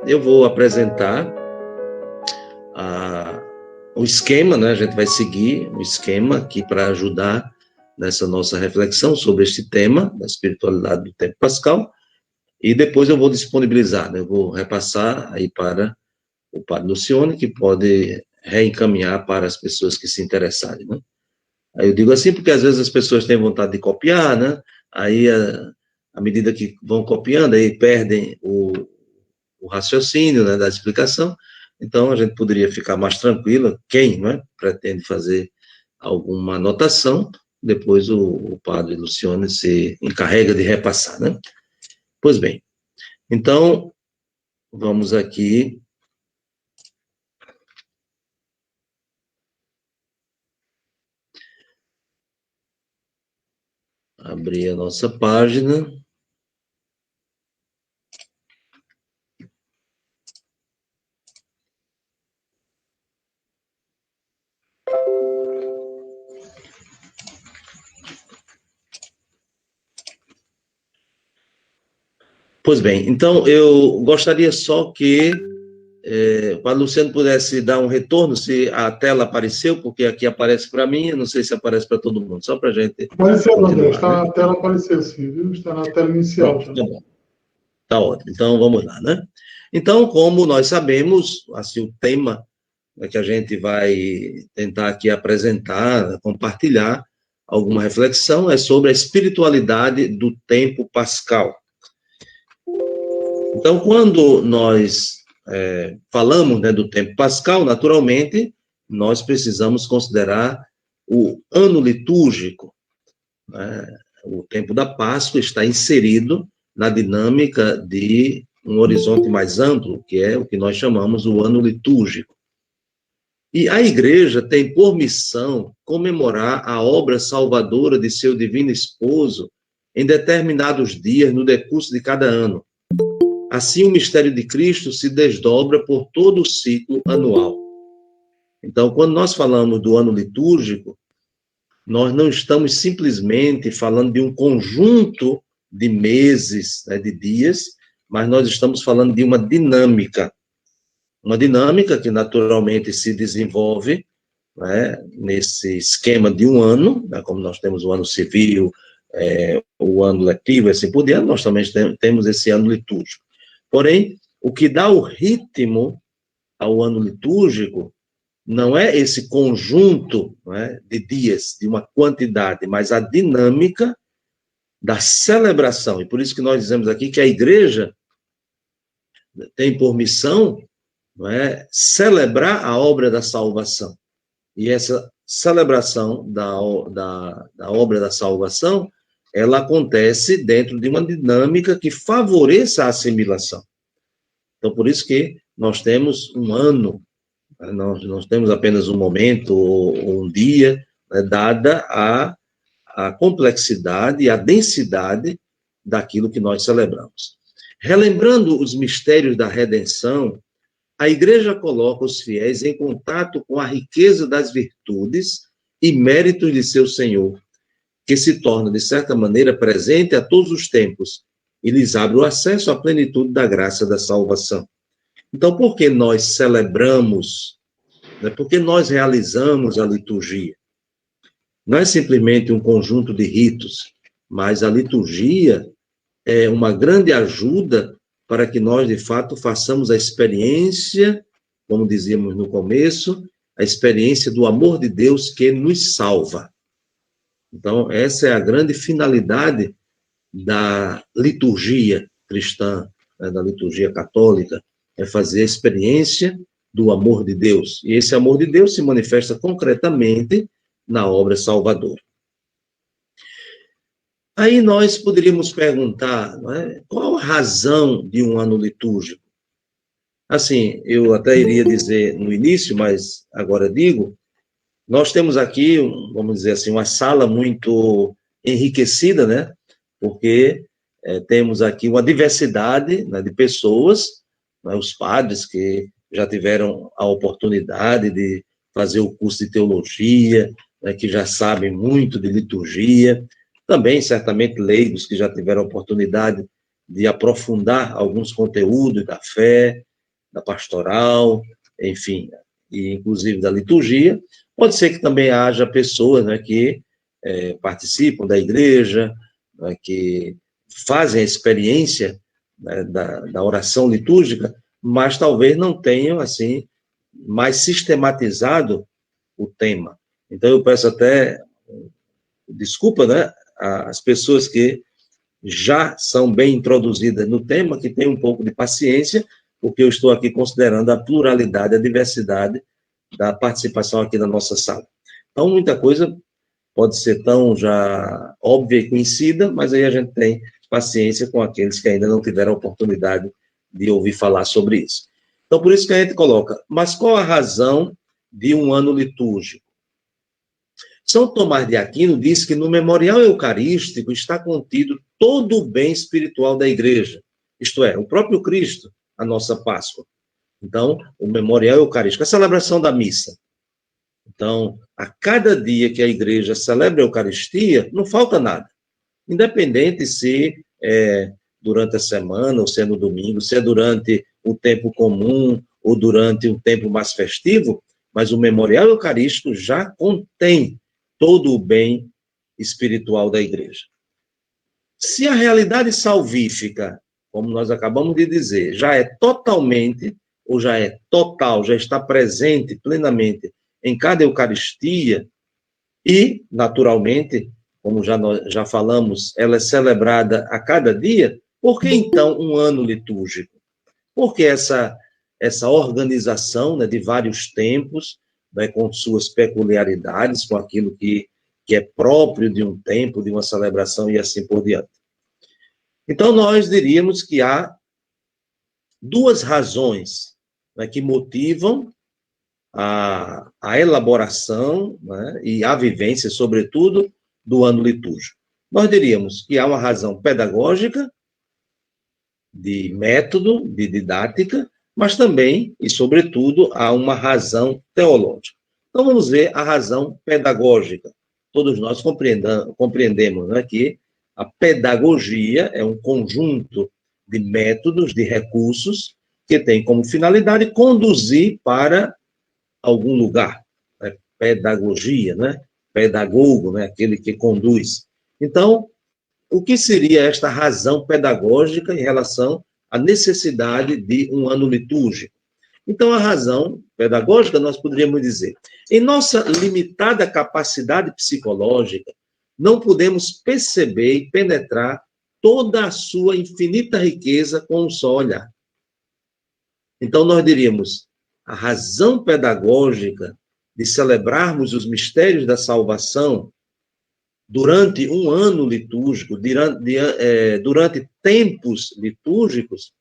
eu vou apresentar o esquema, né? A gente vai seguir o esquema aqui para ajudar nessa nossa reflexão sobre este tema da espiritualidade do tempo pascal, e depois eu vou disponibilizar, né? Eu vou repassar aí para o Padre Lucione, que pode reencaminhar para as pessoas que se interessarem, né? Aí eu digo assim porque às vezes as pessoas têm vontade de copiar, né? Aí, à medida que vão copiando, aí perdem o raciocínio, né, da explicação. Então, a gente poderia ficar mais tranquilo, quem, né, pretende fazer alguma anotação, depois o padre Lucione se encarrega de repassar, né? Pois bem, então, vamos aqui abrir a nossa página. Pois bem, então eu gostaria só que o Padre Luciano pudesse dar um retorno se a tela apareceu, porque aqui aparece para mim, eu não sei se aparece para todo mundo, só para a gente Apareceu, André, continuar, está né? na tela, apareceu sim, viu? Está na tela inicial Pronto, já. tá bom. Tá ótimo. Então, vamos lá, né? Então, como nós sabemos, assim, o tema que a gente vai tentar aqui apresentar, compartilhar alguma reflexão, é sobre a espiritualidade do tempo pascal. Então, quando nós falamos, né, do tempo pascal, naturalmente, nós precisamos considerar o ano litúrgico, né? O tempo da Páscoa está inserido na dinâmica de um horizonte mais amplo, que é o que nós chamamos o ano litúrgico. E a igreja tem por missão comemorar a obra salvadora de seu divino esposo em determinados dias no decurso de cada ano. Assim, o mistério de Cristo se desdobra por todo o ciclo anual. Então, quando nós falamos do ano litúrgico, nós não estamos simplesmente falando de um conjunto de meses, né, de dias, mas nós estamos falando de uma dinâmica que naturalmente se desenvolve, né, nesse esquema de um ano, né, como nós temos o ano civil, o ano letivo, assim por diante, nós também temos esse ano litúrgico. Porém, o que dá o ritmo ao ano litúrgico não é esse conjunto, né, de dias, de uma quantidade, mas a dinâmica da celebração. E por isso que nós dizemos aqui que a igreja tem por missão, não é, celebrar a obra da salvação. E essa celebração da obra da salvação, ela acontece dentro de uma dinâmica que favoreça a assimilação. Então, por isso que nós temos um ano, nós temos apenas um momento ou um dia, né, dada a complexidade e a densidade daquilo que nós celebramos. Relembrando os mistérios da redenção, a igreja coloca os fiéis em contato com a riqueza das virtudes e méritos de seu Senhor, que se torna, de certa maneira, presente a todos os tempos e lhes abre o acesso à plenitude da graça da salvação. Então, por que nós celebramos, né? Por que nós realizamos a liturgia? Não é simplesmente um conjunto de ritos, mas a liturgia é uma grande ajuda para que nós, de fato, façamos a experiência, como dizíamos no começo, a experiência do amor de Deus que nos salva. Então, essa é a grande finalidade da liturgia cristã, né, da liturgia católica, é fazer a experiência do amor de Deus. E esse amor de Deus se manifesta concretamente na obra salvadora. Aí nós poderíamos perguntar, não é, qual a razão de um ano litúrgico? Assim, eu até iria dizer no início, mas agora digo, nós temos aqui, vamos dizer assim, uma sala muito enriquecida, né? Porque temos aqui uma diversidade, né, de pessoas, né, os padres que já tiveram a oportunidade de fazer o curso de teologia, né, que já sabem muito de liturgia, também, certamente, leigos que já tiveram a oportunidade de aprofundar alguns conteúdos da fé, da pastoral, enfim, e inclusive da liturgia. Pode ser que também haja pessoas, né, que participam da igreja, né, que fazem a experiência, né, da oração litúrgica, mas talvez não tenham, assim, mais sistematizado o tema. Então, eu peço até desculpa, né, às pessoas que já são bem introduzidas no tema, que têm um pouco de paciência, porque eu estou aqui considerando a pluralidade, a diversidade da participação aqui na nossa sala. Então, muita coisa pode ser tão já óbvia e conhecida, mas aí a gente tem paciência com aqueles que ainda não tiveram a oportunidade de ouvir falar sobre isso. Então, por isso que a gente coloca, mas qual a razão de um ano litúrgico? São Tomás de Aquino diz que no memorial eucarístico está contido todo o bem espiritual da igreja, isto é, o próprio Cristo, a nossa Páscoa. Então, o memorial eucarístico, a celebração da missa. Então, a cada dia que a igreja celebra a Eucaristia, não falta nada. Independente se é durante a semana, ou se é no domingo, se é durante o tempo comum, ou durante um tempo mais festivo, mas o memorial eucarístico já contém todo o bem espiritual da igreja. Se a realidade salvífica, como nós acabamos de dizer, já é totalmente, ou já é total, já está presente plenamente em cada Eucaristia, e, naturalmente, como já falamos, ela é celebrada a cada dia, por que então um ano litúrgico? Porque essa organização, né, de vários tempos, né, com suas peculiaridades, com aquilo que é próprio de um tempo, de uma celebração e assim por diante. Então, nós diríamos que há duas razões, né, que motivam a elaboração, né, e a vivência, sobretudo, do ano litúrgico. Nós diríamos que há uma razão pedagógica, de método, de didática, mas também, e sobretudo, há uma razão teológica. Então, vamos ver a razão pedagógica. Todos nós compreendemos, né, que a pedagogia é um conjunto de métodos, de recursos, que tem como finalidade conduzir para algum lugar. Né? Pedagogia, né? Pedagogo, né? Aquele que conduz. Então, o que seria esta razão pedagógica em relação à necessidade de um ano litúrgico? Então, a razão pedagógica, nós poderíamos dizer, em nossa limitada capacidade psicológica, não podemos perceber e penetrar toda a sua infinita riqueza com um só olhar. Então, nós diríamos, a razão pedagógica de celebrarmos os mistérios da salvação durante um ano litúrgico, durante tempos litúrgicos,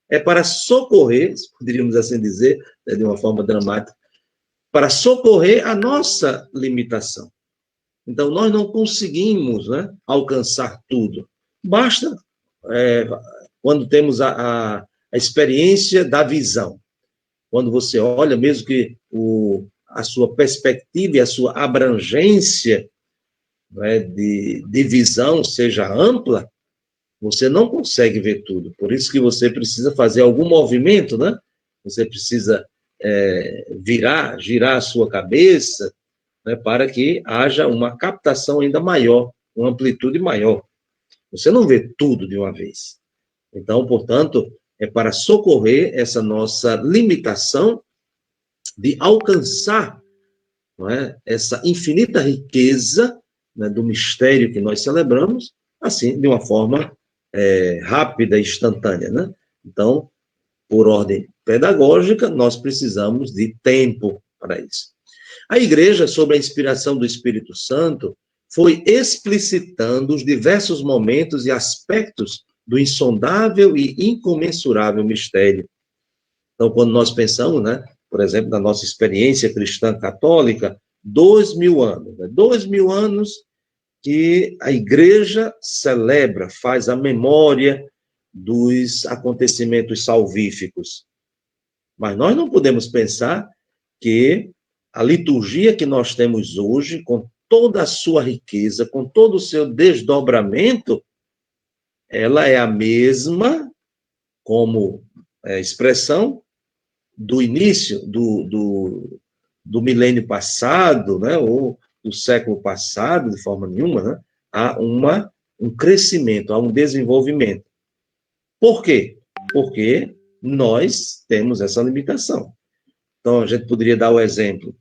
é para socorrer, poderíamos assim dizer, de uma forma dramática, para socorrer a nossa limitação. Então, nós não conseguimos, né, alcançar tudo. Basta quando temos a experiência da visão. Quando você olha, mesmo que a sua perspectiva e a sua abrangência, né, de visão seja ampla, você não consegue ver tudo. Por isso que você precisa fazer algum movimento, né? Você precisa girar a sua cabeça, né, para que haja uma captação ainda maior, uma amplitude maior. Você não vê tudo de uma vez. Então, portanto, é para socorrer essa nossa limitação de alcançar, não é, essa infinita riqueza, né, do mistério que nós celebramos, assim, de uma forma rápida e instantânea, né? Então, por ordem pedagógica, nós precisamos de tempo para isso. A Igreja, sob a inspiração do Espírito Santo, foi explicitando os diversos momentos e aspectos do insondável e incomensurável mistério. Então, quando nós pensamos, né, por exemplo, na nossa experiência cristã católica, 2000 anos, né, 2000 anos que a Igreja celebra, faz a memória dos acontecimentos salvíficos. Mas nós não podemos pensar que a liturgia que nós temos hoje, com toda a sua riqueza, com todo o seu desdobramento, ela é a mesma como expressão do início do milênio passado, né, ou do século passado, de forma nenhuma, né, há um crescimento, há um desenvolvimento. Por quê? Porque nós temos essa limitação. Então, a gente poderia dar o exemplo.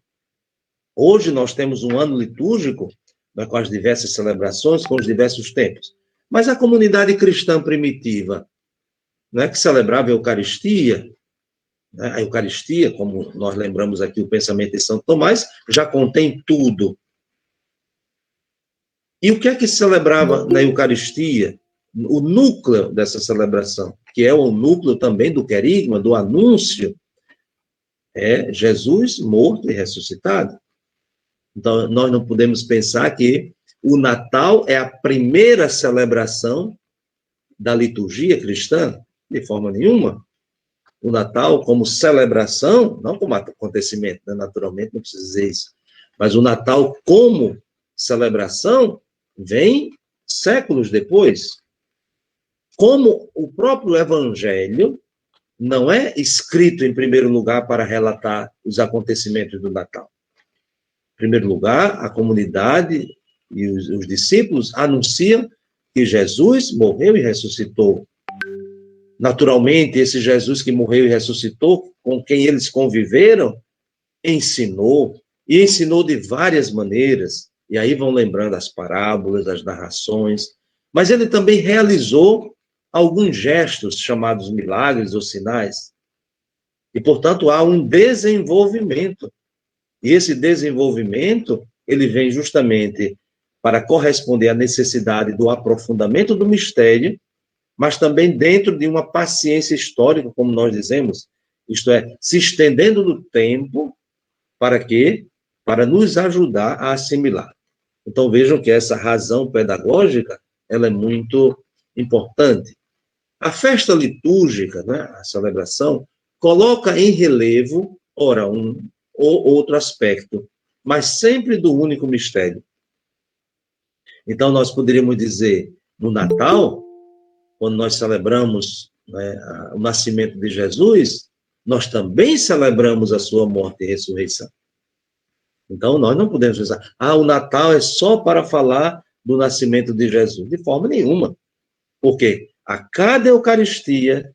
Hoje nós temos um ano litúrgico, né, com as diversas celebrações, com os diversos tempos. Mas a comunidade cristã primitiva, né, que celebrava a Eucaristia, né, a Eucaristia, como nós lembramos aqui o pensamento de São Tomás, já contém tudo. E o que é que se celebrava na Eucaristia? O núcleo dessa celebração, que é o núcleo também do querigma, do anúncio, é Jesus morto e ressuscitado. Então, nós não podemos pensar que o Natal é a primeira celebração da liturgia cristã, de forma nenhuma. O Natal como celebração, não como acontecimento, né? Naturalmente não precisa dizer isso, mas o Natal como celebração vem séculos depois. Como o próprio Evangelho não é escrito em primeiro lugar para relatar os acontecimentos do Natal. Em primeiro lugar, a comunidade e os discípulos anunciam que Jesus morreu e ressuscitou. Naturalmente, esse Jesus que morreu e ressuscitou, com quem eles conviveram, ensinou, e ensinou de várias maneiras, e aí vão lembrando as parábolas, as narrações, mas ele também realizou alguns gestos chamados milagres ou sinais, e, portanto, há um desenvolvimento, e esse desenvolvimento, ele vem justamente para corresponder à necessidade do aprofundamento do mistério, mas também dentro de uma paciência histórica, como nós dizemos, isto é, se estendendo no tempo, para quê? Para nos ajudar a assimilar. Então, vejam que essa razão pedagógica, ela é muito importante. A festa litúrgica, né, a celebração, coloca em relevo, ora, um ou outro aspecto, mas sempre do único mistério. Então, nós poderíamos dizer, no Natal, quando nós celebramos, né, o nascimento de Jesus, nós também celebramos a sua morte e ressurreição. Então, nós não podemos pensar, o Natal é só para falar do nascimento de Jesus. De forma nenhuma. Porque a cada Eucaristia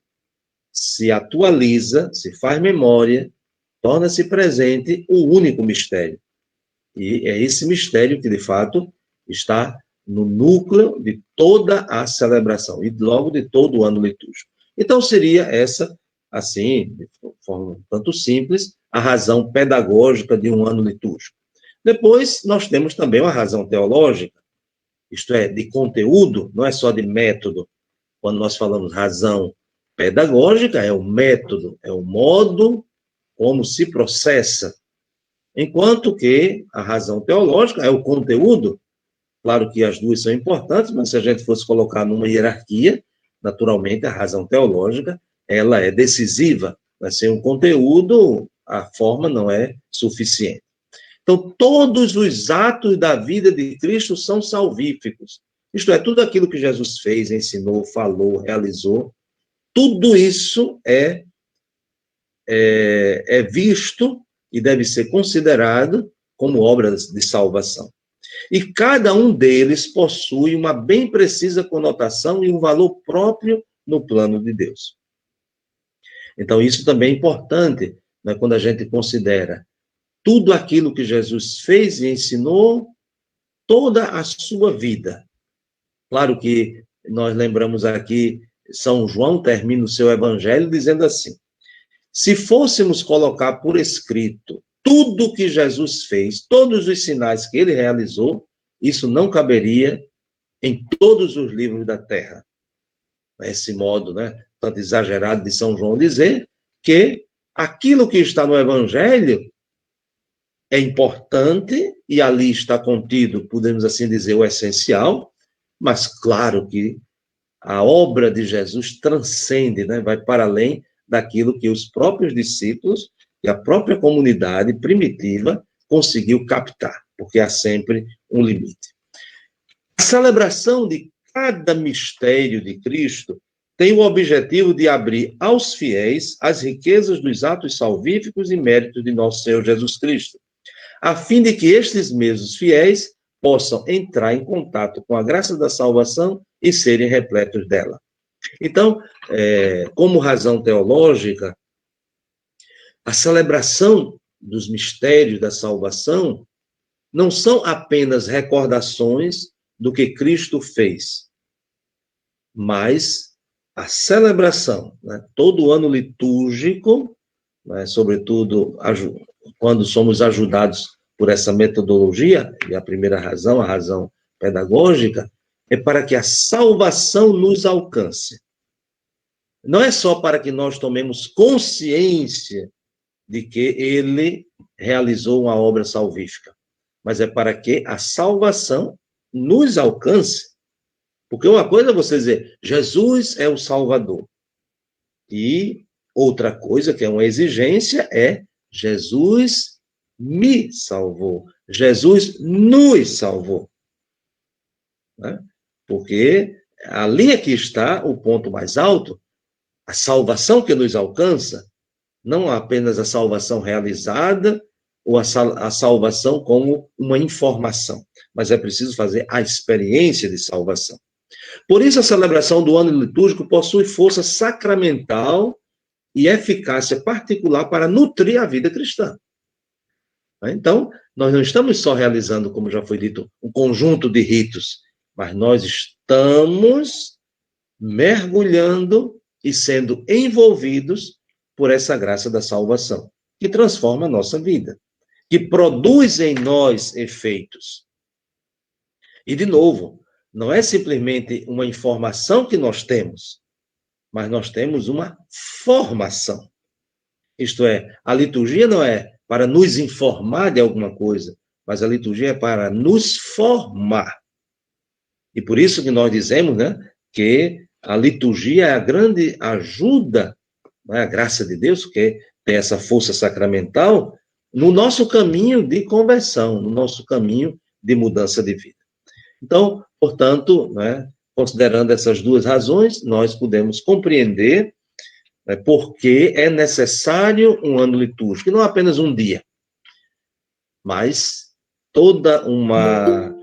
se atualiza, se faz memória, torna-se presente o único mistério. E é esse mistério que, de fato, está no núcleo de toda a celebração e logo de todo o ano litúrgico. Então, seria essa, assim, de forma um tanto simples, a razão pedagógica de um ano litúrgico. Depois, nós temos também uma razão teológica, isto é, de conteúdo, não é só de método. Quando nós falamos razão pedagógica, é o método, é o modo como se processa. Enquanto que a razão teológica é o conteúdo. Claro que as duas são importantes, mas se a gente fosse colocar numa hierarquia, naturalmente a razão teológica, ela é decisiva. Mas sem o conteúdo, a forma não é suficiente. Então, todos os atos da vida de Cristo são salvíficos. Isto é, tudo aquilo que Jesus fez, ensinou, falou, realizou, tudo isso é visto e deve ser considerado como obras de salvação. E cada um deles possui uma bem precisa conotação e um valor próprio no plano de Deus. Então, isso também é importante, né, quando a gente considera tudo aquilo que Jesus fez e ensinou, toda a sua vida. Claro que nós lembramos aqui, São João termina o seu evangelho dizendo assim: se fôssemos colocar por escrito tudo que Jesus fez, todos os sinais que ele realizou, isso não caberia em todos os livros da terra. Esse modo, né, tanto exagerado de São João dizer que aquilo que está no evangelho é importante e ali está contido, podemos assim dizer, o essencial, mas claro que a obra de Jesus transcende, né, vai para além daquilo que os próprios discípulos e a própria comunidade primitiva conseguiu captar, porque há sempre um limite. A celebração de cada mistério de Cristo tem o objetivo de abrir aos fiéis as riquezas dos atos salvíficos e méritos de nosso Senhor Jesus Cristo, a fim de que estes mesmos fiéis possam entrar em contato com a graça da salvação e serem repletos dela. Então, como razão teológica, a celebração dos mistérios da salvação não são apenas recordações do que Cristo fez, mas a celebração, né, todo ano litúrgico, né, sobretudo quando somos ajudados por essa metodologia, e a primeira razão, a razão pedagógica, é para que a salvação nos alcance. Não é só para que nós tomemos consciência de que ele realizou uma obra salvífica, mas é para que a salvação nos alcance. Porque uma coisa é você dizer, Jesus é o Salvador. E outra coisa, que é uma exigência, é Jesus me salvou. Jesus nos salvou. Né? Porque ali é que está o ponto mais alto, a salvação que nos alcança, não apenas a salvação realizada, ou a salvação como uma informação, mas é preciso fazer a experiência de salvação. Por isso, a celebração do ano litúrgico possui força sacramental e eficácia particular para nutrir a vida cristã. Então, nós não estamos só realizando, como já foi dito, um conjunto de ritos, mas nós estamos mergulhando e sendo envolvidos por essa graça da salvação, que transforma a nossa vida, que produz em nós efeitos. E, de novo, não é simplesmente uma informação que nós temos, mas nós temos uma formação. Isto é, a liturgia não é para nos informar de alguma coisa, mas a liturgia é para nos formar. E por isso que nós dizemos, né, que a liturgia é a grande ajuda, né, a graça de Deus, que tem essa força sacramental, no nosso caminho de conversão, no nosso caminho de mudança de vida. Então, portanto, né, considerando essas duas razões, nós podemos compreender, né, por que é necessário um ano litúrgico, e não apenas um dia, mas toda uma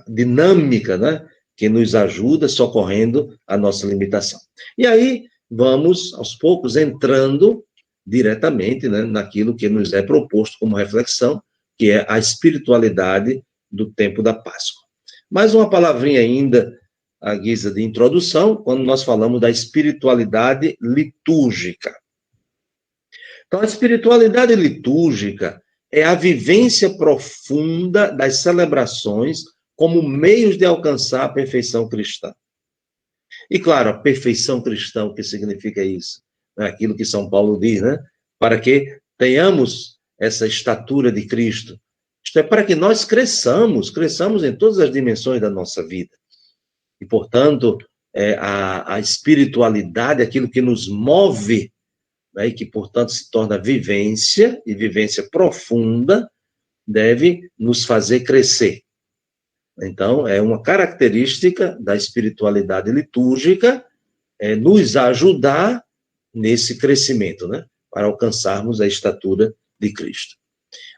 dinâmica, né, que nos ajuda, socorrendo a nossa limitação. E aí, vamos, aos poucos, entrando diretamente, né, naquilo que nos é proposto como reflexão, que é a espiritualidade do tempo da Páscoa. Mais uma palavrinha ainda, à guisa de introdução, quando nós falamos da espiritualidade litúrgica. Então, a espiritualidade litúrgica é a vivência profunda das celebrações como meios de alcançar a perfeição cristã. E, claro, a perfeição cristã, o que significa isso? É aquilo que São Paulo diz, né? Para que tenhamos essa estatura de Cristo. Isto é, para que nós cresçamos em todas as dimensões da nossa vida. E, portanto, a espiritualidade, aquilo que nos move, né, e que, portanto, se torna vivência, e vivência profunda, deve nos fazer crescer. Então, é uma característica da espiritualidade litúrgica, nos ajudar nesse crescimento, né, para alcançarmos a estatura de Cristo.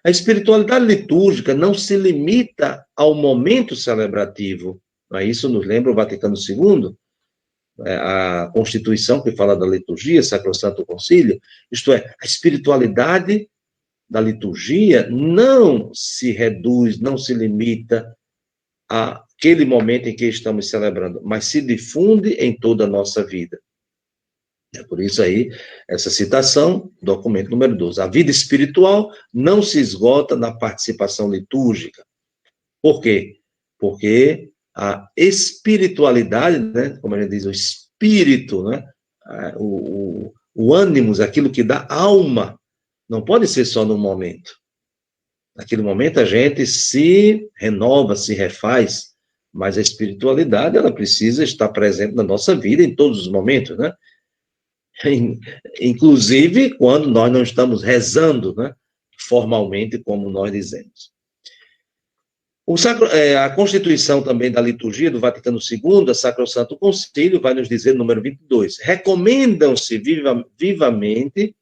A espiritualidade litúrgica não se limita ao momento celebrativo. Isso nos lembra o Vaticano II, a Constituição que fala da liturgia, Sacrosanto Concílio, isto é, a espiritualidade da liturgia não se reduz, não se limita àquele momento em que estamos celebrando, mas se difunde em toda a nossa vida. É por isso aí, essa citação, documento número 12. A vida espiritual não se esgota na participação litúrgica. Por quê? Porque a espiritualidade, né, como a gente diz, o espírito, né, o ânimos, aquilo que dá alma, não pode ser só no momento. Naquele momento a gente se renova, se refaz, mas a espiritualidade, ela precisa estar presente na nossa vida em todos os momentos, né? Inclusive quando nós não estamos rezando, né, formalmente, como nós dizemos. A Constituição também da Liturgia do Vaticano II, a Sacrosanto Concílio, vai nos dizer, número 22, recomendam-se vivamente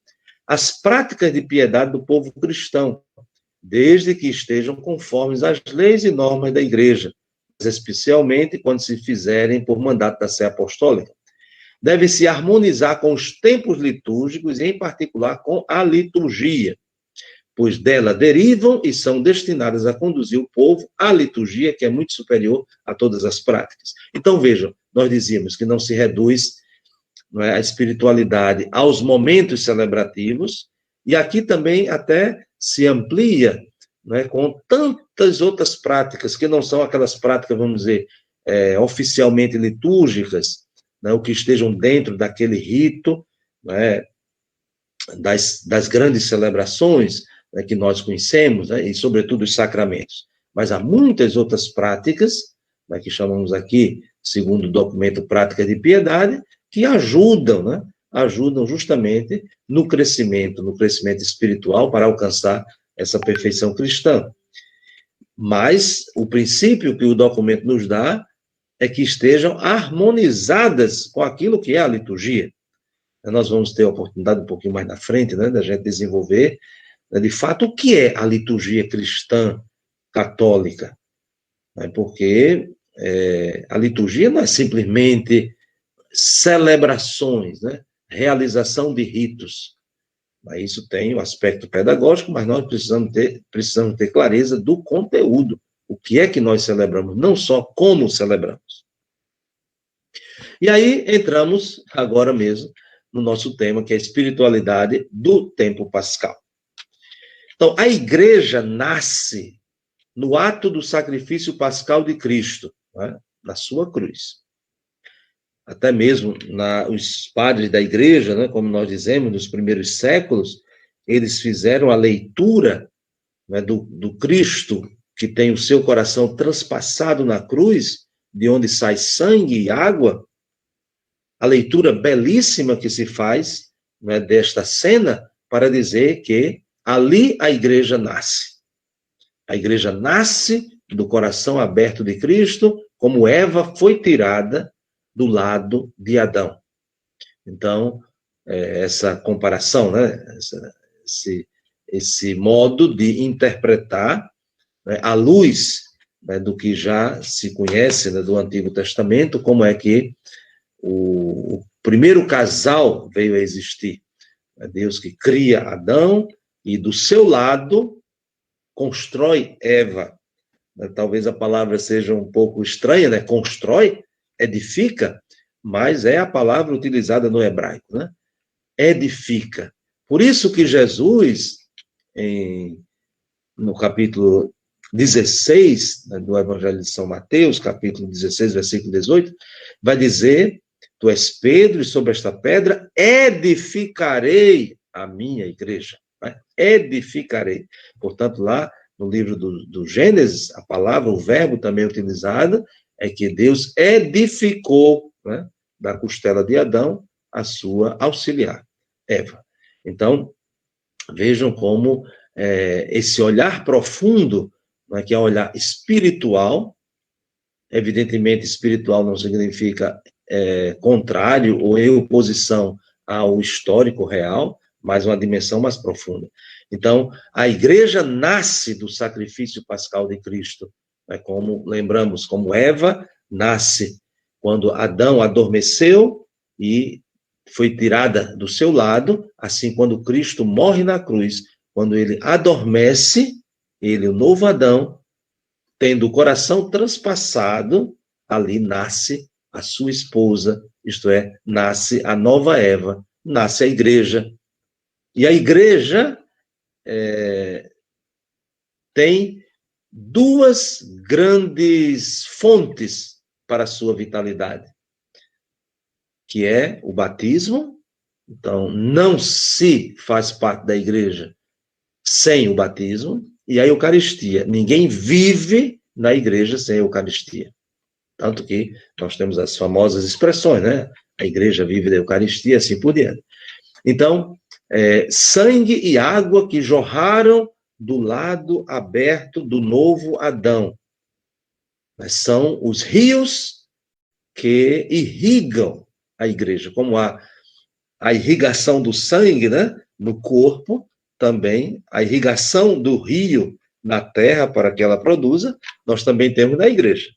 as práticas de piedade do povo cristão, desde que estejam conformes às leis e normas da Igreja, especialmente quando se fizerem por mandato da Sé Apostólica. Deve se harmonizar com os tempos litúrgicos e, em particular, com a liturgia, pois dela derivam e são destinadas a conduzir o povo à liturgia, que é muito superior a todas as práticas. Então, vejam, nós dizíamos que não se reduz, não é, a espiritualidade aos momentos celebrativos, e aqui também até se amplia, não é, com tantas outras práticas, que não são aquelas práticas, vamos dizer, oficialmente litúrgicas, né, o que estejam dentro daquele rito, não é, das grandes celebrações, né, que nós conhecemos, né, e sobretudo os sacramentos. Mas há muitas outras práticas, né, que chamamos aqui, segundo o documento Prática de Piedade, que ajudam, né, ajudam justamente no crescimento espiritual para alcançar essa perfeição cristã. Mas o princípio que o documento nos dá é que estejam harmonizadas com aquilo que é a liturgia. Nós vamos ter a oportunidade um pouquinho mais na frente, né, da gente desenvolver, né, de fato, o que é a liturgia cristã católica. Né, porque a liturgia não é simplesmente celebrações, né, realização de ritos. Isso tem o aspecto pedagógico, mas nós precisamos ter clareza do conteúdo. O que é que nós celebramos, não só como celebramos. E aí entramos agora mesmo no nosso tema, que é a espiritualidade do tempo pascal. Então, a igreja nasce no ato do sacrifício pascal de Cristo, né, na sua cruz. Até mesmo os padres da igreja, né, como nós dizemos, nos primeiros séculos, eles fizeram a leitura, né, do Cristo, que tem o seu coração transpassado na cruz, de onde sai sangue e água, a leitura belíssima que se faz, né, desta cena, para dizer que ali a igreja nasce. A igreja nasce do coração aberto de Cristo, como Eva foi tirada do lado de Adão. Então, essa comparação, né, esse modo de interpretar, né, à luz, né, do que já se conhece, né, do Antigo Testamento, como é que o primeiro casal veio a existir. É Deus que cria Adão e do seu lado constrói Eva. Talvez a palavra seja um pouco estranha, né? Constrói, edifica, mas é a palavra utilizada no hebraico, né? Edifica. Por isso que Jesus, no capítulo 16, né, do Evangelho de São Mateus, capítulo 16, versículo 18, vai dizer: tu és Pedro, e sobre esta pedra edificarei a minha igreja. Né? Edificarei. Portanto, lá no livro do Gênesis, a palavra, o verbo também utilizado, é que Deus edificou, né, da costela de Adão a sua auxiliar, Eva. Então, vejam como esse olhar profundo, né, que é um olhar espiritual, evidentemente espiritual não significa contrário ou em oposição ao histórico real, mas uma dimensão mais profunda. Então, a igreja nasce do sacrifício pascal de Cristo, né, como lembramos, como Eva nasce quando Adão adormeceu e foi tirada do seu lado, assim quando Cristo morre na cruz, quando ele adormece, ele, o novo Adão, tendo o coração transpassado, ali nasce a sua esposa, isto é, nasce a nova Eva, nasce a igreja. E a igreja tem duas grandes fontes para a sua vitalidade, que é o batismo. Então, não se faz parte da igreja sem o batismo, e a Eucaristia. Ninguém vive na igreja sem a Eucaristia. Tanto que nós temos as famosas expressões, né? A igreja vive da Eucaristia, assim por diante. Então, sangue e água que jorraram do lado aberto do novo Adão. Mas são os rios que irrigam a igreja, como a irrigação do sangue, né, no corpo, também a irrigação do rio na terra para que ela produza, nós também temos na igreja.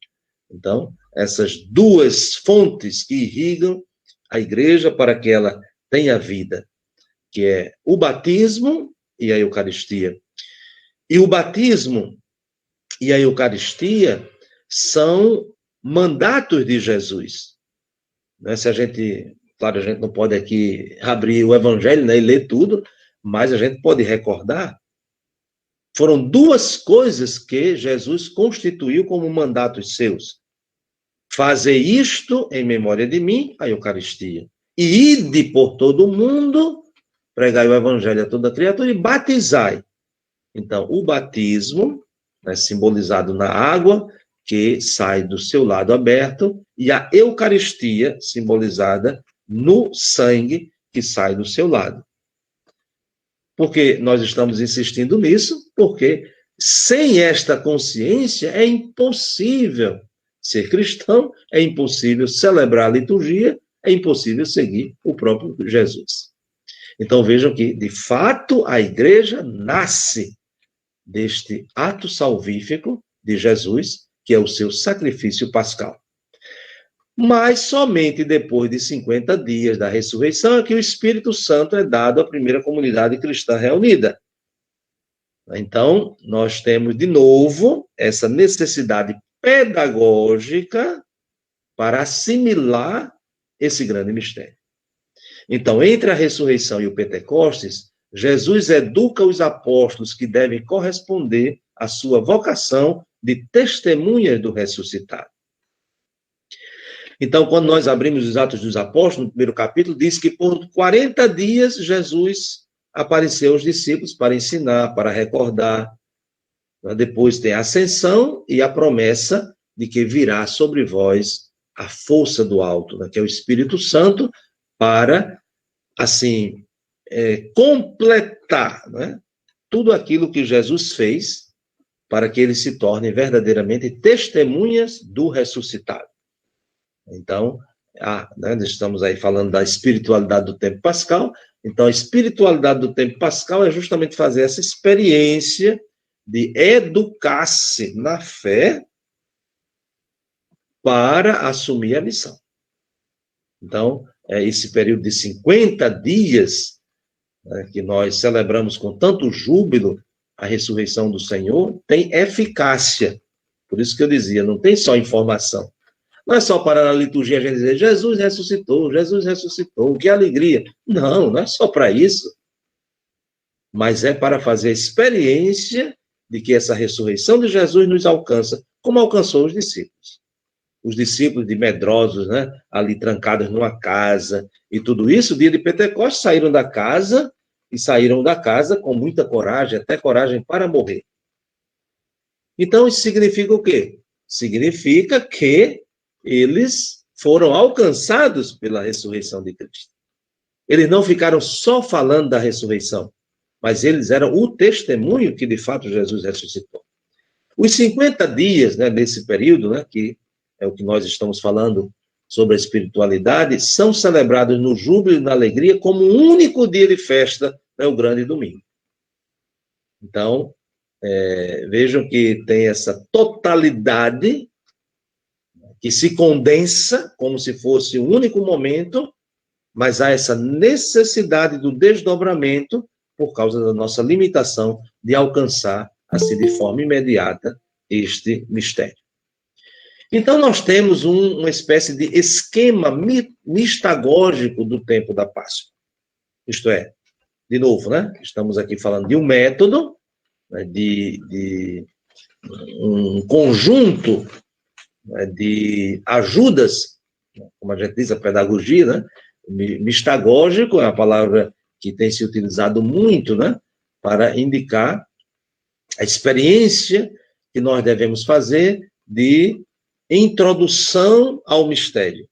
Então, essas duas fontes que irrigam a igreja para que ela tenha vida, que é o batismo e a Eucaristia. E o batismo e a Eucaristia são mandatos de Jesus. Se a gente, claro, a gente não pode aqui abrir o Evangelho, né, e ler tudo, mas a gente pode recordar. Foram duas coisas que Jesus constituiu como mandatos seus. Fazer isto em memória de mim, a Eucaristia. E ide por todo o mundo, pregai o Evangelho a toda criatura e batizai. Então, o batismo, né, simbolizado na água, que sai do seu lado aberto, e a Eucaristia, simbolizada no sangue, que sai do seu lado. Por que nós estamos insistindo nisso? Porque sem esta consciência é impossível ser cristão, é impossível celebrar a liturgia, é impossível seguir o próprio Jesus. Então vejam que, de fato, a igreja nasce deste ato salvífico de Jesus, que é o seu sacrifício pascal. Mas somente depois de 50 dias da ressurreição é que o Espírito Santo é dado à primeira comunidade cristã reunida. Então, nós temos de novo essa necessidade pedagógica para assimilar esse grande mistério. Então, entre a ressurreição e o Pentecostes, Jesus educa os apóstolos que devem corresponder à sua vocação de testemunhas do ressuscitado. Então, quando nós abrimos os Atos dos Apóstolos, no primeiro capítulo, diz que por 40 dias Jesus apareceu aos discípulos para ensinar, para recordar. Depois tem a ascensão e a promessa de que virá sobre vós a força do alto, que é o Espírito Santo, para, assim, completar, tudo aquilo que Jesus fez para que eles se tornem verdadeiramente testemunhas do ressuscitado. Então, estamos aí falando da espiritualidade do tempo pascal. Então, a espiritualidade do tempo pascal é justamente fazer essa experiência de educar-se na fé para assumir a missão. Então, esse período de 50 dias, que nós celebramos com tanto júbilo a ressurreição do Senhor, tem eficácia. Por isso que eu dizia, não tem só informação. Não é só parar na liturgia a gente dizer, Jesus ressuscitou, que alegria. Não, não é só para isso. Mas é para fazer a experiência de que essa ressurreição de Jesus nos alcança, como alcançou os discípulos. Os discípulos de medrosos, ali trancados numa casa, e tudo isso, dia de Pentecostes, saíram da casa, e saíram da casa com muita coragem, até coragem para morrer. Então, isso significa o quê? Significa que eles foram alcançados pela ressurreição de Cristo. Eles não ficaram só falando da ressurreição, mas eles eram o testemunho que, de fato, Jesus ressuscitou. Os 50 dias, nesse período, que é o que nós estamos falando sobre a espiritualidade, são celebrados no júbilo e na alegria como um único dia de festa, o grande domingo. Então, vejam que tem essa totalidade que se condensa como se fosse um único momento, mas há essa necessidade do desdobramento por causa da nossa limitação de alcançar, assim, de forma imediata, este mistério. Então, nós temos uma espécie de esquema mistagógico do tempo da Páscoa. Isto é, de novo, estamos aqui falando de um método, de um conjunto de ajudas, como a gente diz, a pedagogia, mistagógico é uma palavra que tem se utilizado muito, para indicar a experiência que nós devemos fazer de introdução ao mistério.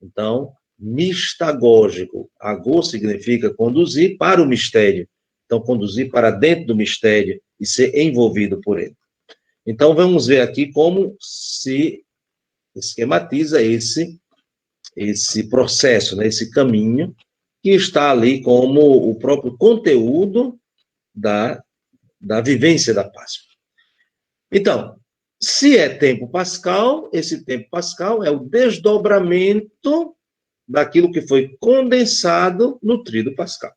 Então, mistagógico, agô significa conduzir para o mistério, então conduzir para dentro do mistério e ser envolvido por ele. Então, vamos ver aqui como se esquematiza esse processo, né, esse caminho, que está ali como o próprio conteúdo da vivência da Páscoa. Então, se é tempo pascal, esse tempo pascal é o desdobramento daquilo que foi condensado no tríduo pascal.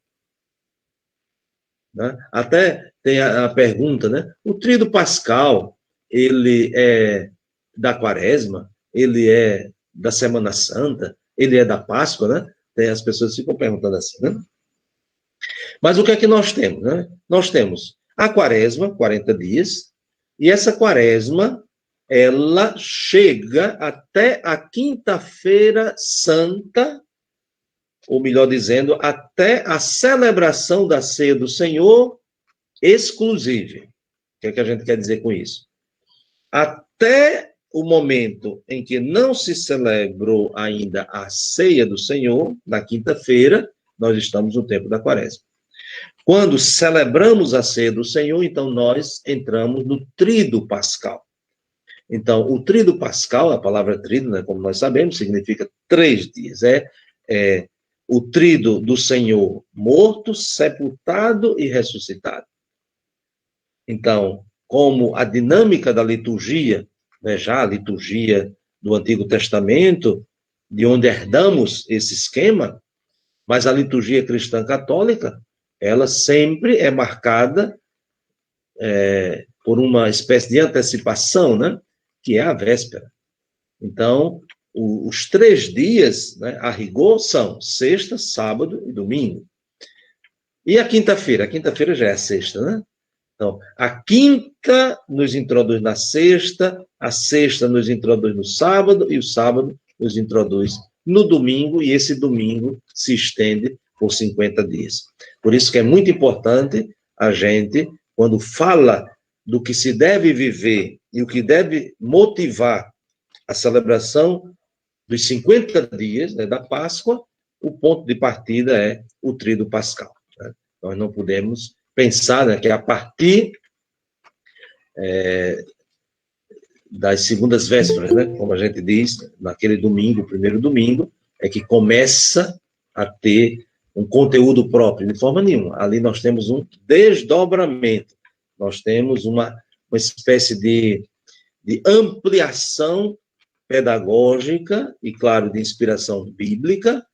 Né? Até tem a pergunta, né? O tríduo pascal, ele é da quaresma? Ele é da Semana Santa? Ele é da Páscoa, né? Tem, as pessoas ficam perguntando assim, né? Mas o que é que nós temos, né? Nós temos a quaresma, 40 dias, e essa quaresma, ela chega até a quinta-feira santa, ou melhor dizendo, até a celebração da ceia do Senhor exclusiva. O que é que a gente quer dizer com isso? Até o momento em que não se celebrou ainda a ceia do Senhor, na quinta-feira, nós estamos no tempo da quaresma. Quando celebramos a ceia do Senhor, então nós entramos no tríduo pascal. Então, o tríduo pascal, a palavra tríduo, né, como nós sabemos, significa 3 dias. É o tríduo do Senhor morto, sepultado e ressuscitado. Então, como a dinâmica da liturgia, né, já a liturgia do Antigo Testamento, de onde herdamos esse esquema, mas a liturgia cristã católica, ela sempre é marcada por uma espécie de antecipação, né, que é a véspera. Então, os 3 dias, né, a rigor, são sexta, sábado e domingo. E a quinta-feira? A quinta-feira já é a sexta, né? Então, a quinta nos introduz na sexta, a sexta nos introduz no sábado, e o sábado nos introduz no domingo, e esse domingo se estende por 50 dias. Por isso que é muito importante a gente, quando fala do que se deve viver e o que deve motivar a celebração dos 50 dias, né, da Páscoa, o ponto de partida é o tríduo pascal. Né? Nós não podemos pensar, né, que a partir das segundas vésperas, né, como a gente diz, naquele domingo, primeiro domingo, é que começa a ter um conteúdo próprio, de forma nenhuma. Ali nós temos um desdobramento, nós temos uma espécie de ampliação pedagógica e, claro, de inspiração bíblica,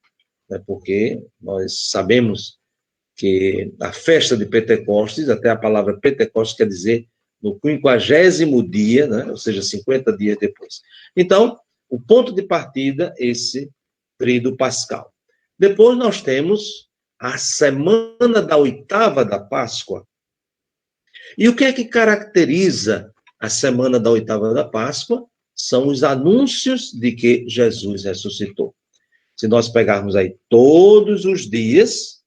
né, porque nós sabemos que a festa de Pentecostes, até a palavra Pentecostes quer dizer no 50º dia, né, ou seja, 50 dias depois. Então, o ponto de partida, esse tríduo pascal. Depois nós temos a semana da oitava da Páscoa. E o que é que caracteriza a semana da oitava da Páscoa? São os anúncios de que Jesus ressuscitou. Se nós pegarmos aí todos os dias,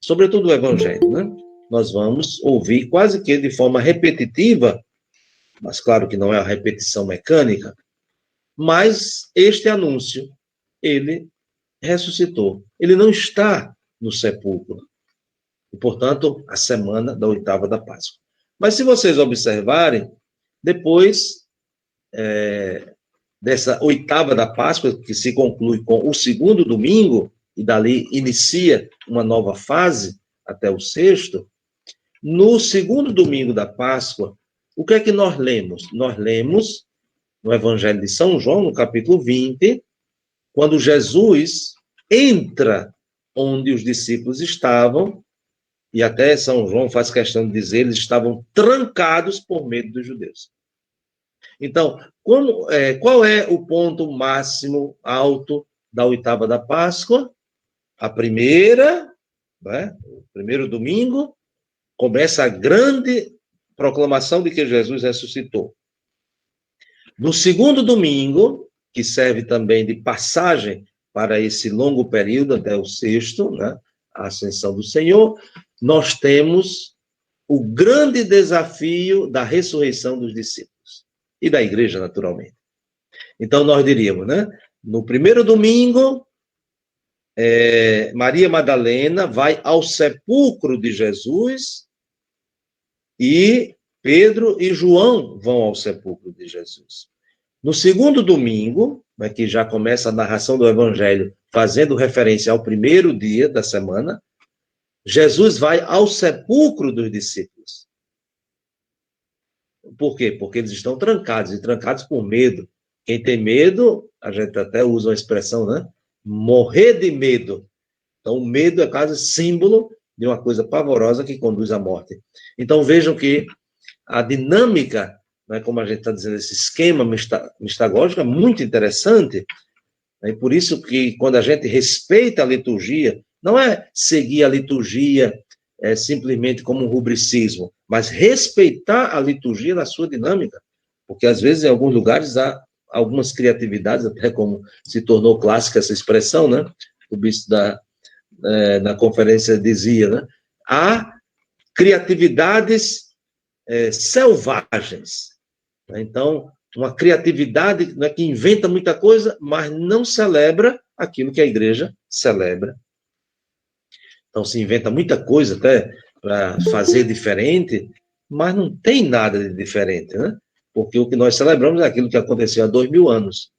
sobretudo o Evangelho, né? Nós vamos ouvir quase que de forma repetitiva, mas claro que não é a repetição mecânica, mas este anúncio, ele ressuscitou. Ele não está no sepulcro. E, portanto, a semana da oitava da Páscoa. Mas se vocês observarem, depois dessa oitava da Páscoa, que se conclui com o segundo domingo, e dali inicia uma nova fase, até o sexto, no segundo domingo da Páscoa, o que é que nós lemos? Nós lemos no Evangelho de São João, no capítulo 20, quando Jesus entra onde os discípulos estavam, e até São João faz questão de dizer, eles estavam trancados por medo dos judeus. Então, qual é o ponto máximo alto da oitava da Páscoa? A primeira, né, o primeiro domingo, começa a grande proclamação de que Jesus ressuscitou. No segundo domingo, que serve também de passagem para esse longo período, até o sexto, né, a ascensão do Senhor, nós temos o grande desafio da ressurreição dos discípulos. E da igreja, naturalmente. Então, nós diríamos, né? No primeiro domingo, Maria Madalena vai ao sepulcro de Jesus e Pedro e João vão ao sepulcro de Jesus. No segundo domingo, né, que já começa a narração do Evangelho, fazendo referência ao primeiro dia da semana, Jesus vai ao sepulcro dos discípulos. Por quê? Porque eles estão trancados, e trancados por medo. Quem tem medo, a gente até usa uma expressão, né? Morrer de medo. Então, o medo é quase símbolo de uma coisa pavorosa que conduz à morte. Então, vejam que a dinâmica, né, como a gente está dizendo, esse esquema mistagógico é muito interessante, né, e por isso que quando a gente respeita a liturgia, não é seguir a liturgia simplesmente como um rubricismo, mas respeitar a liturgia na sua dinâmica, porque às vezes em alguns lugares há algumas criatividades, até como se tornou clássica essa expressão, né? O bispo na conferência dizia, né? Há criatividades selvagens. Então, uma criatividade, né, que inventa muita coisa, mas não celebra aquilo que a igreja celebra. Então, se inventa muita coisa até para fazer diferente, mas não tem nada de diferente, né? Porque o que nós celebramos é aquilo que aconteceu há 2000 anos.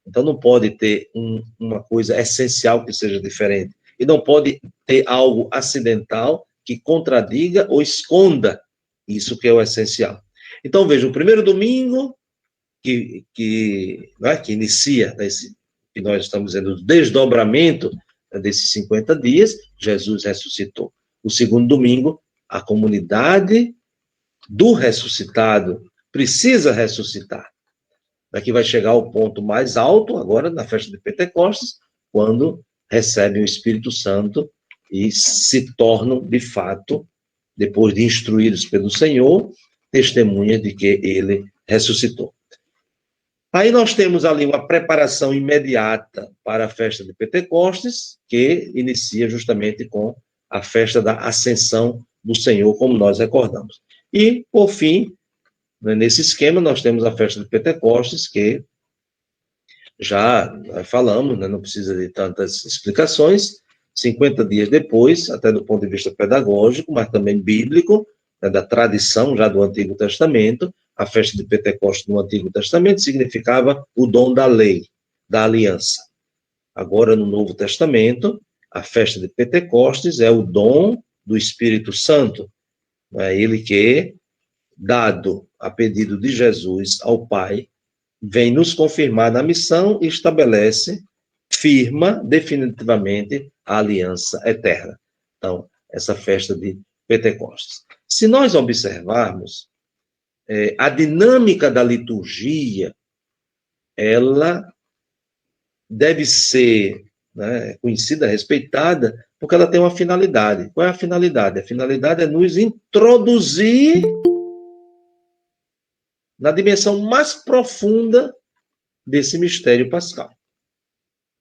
Então, não pode ter uma coisa essencial que seja diferente. E não pode ter algo acidental que contradiga ou esconda isso que é o essencial. Então, veja, o primeiro domingo que inicia, que nós estamos dizendo, o desdobramento desses 50 dias, Jesus ressuscitou. O segundo domingo, a comunidade do ressuscitado precisa ressuscitar. Daqui vai chegar ao ponto mais alto, agora, na festa de Pentecostes, quando recebem o Espírito Santo e se tornam, de fato, depois de instruídos pelo Senhor, testemunhas de que ele ressuscitou. Aí nós temos ali uma preparação imediata para a festa de Pentecostes, que inicia justamente com a festa da Ascensão do Senhor, como nós recordamos. E, por fim, nesse esquema, nós temos a festa de Pentecostes, que já falamos, né, não precisa de tantas explicações, 50 dias depois, até do ponto de vista pedagógico, mas também bíblico, né, da tradição já do Antigo Testamento. A festa de Pentecostes no Antigo Testamento significava o dom da lei, da aliança. Agora, no Novo Testamento, a festa de Pentecostes é o dom do Espírito Santo. É ele que, dado a pedido de Jesus ao Pai, vem nos confirmar na missão e estabelece, firma definitivamente a aliança eterna. Então, essa festa de Pentecostes. Se nós observarmos, a dinâmica da liturgia, ela deve ser, né, conhecida, respeitada, porque ela tem uma finalidade. Qual é a finalidade? A finalidade é nos introduzir na dimensão mais profunda desse mistério pascal.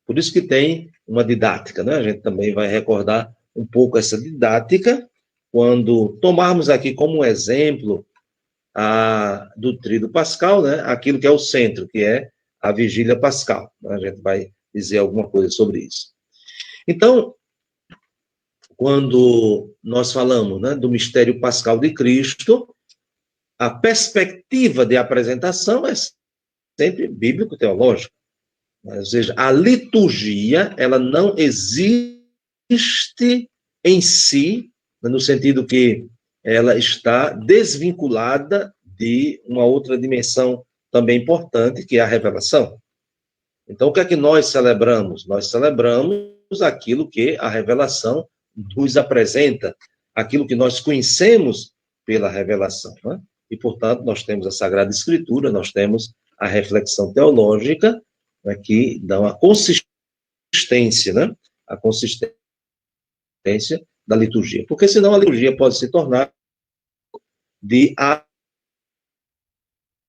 Por isso que tem uma didática, né? A gente também vai recordar um pouco essa didática quando tomarmos aqui como um exemplo do tríduo pascal, né? Aquilo que é o centro, que é a vigília pascal. A gente vai dizer alguma coisa sobre isso. Então, quando nós falamos, né, do mistério pascal de Cristo, a perspectiva de apresentação é sempre bíblico-teológica. Ou seja, a liturgia, ela não existe em si, no sentido que ela está desvinculada de uma outra dimensão também importante, que é a revelação. Então, o que é que nós celebramos? Nós celebramos aquilo que a revelação nos apresenta, aquilo que nós conhecemos pela revelação, né? E, portanto, nós temos a Sagrada Escritura, nós temos a reflexão teológica, né, que dá uma consistência, né? A consistência da liturgia. Porque senão a liturgia pode se tornar de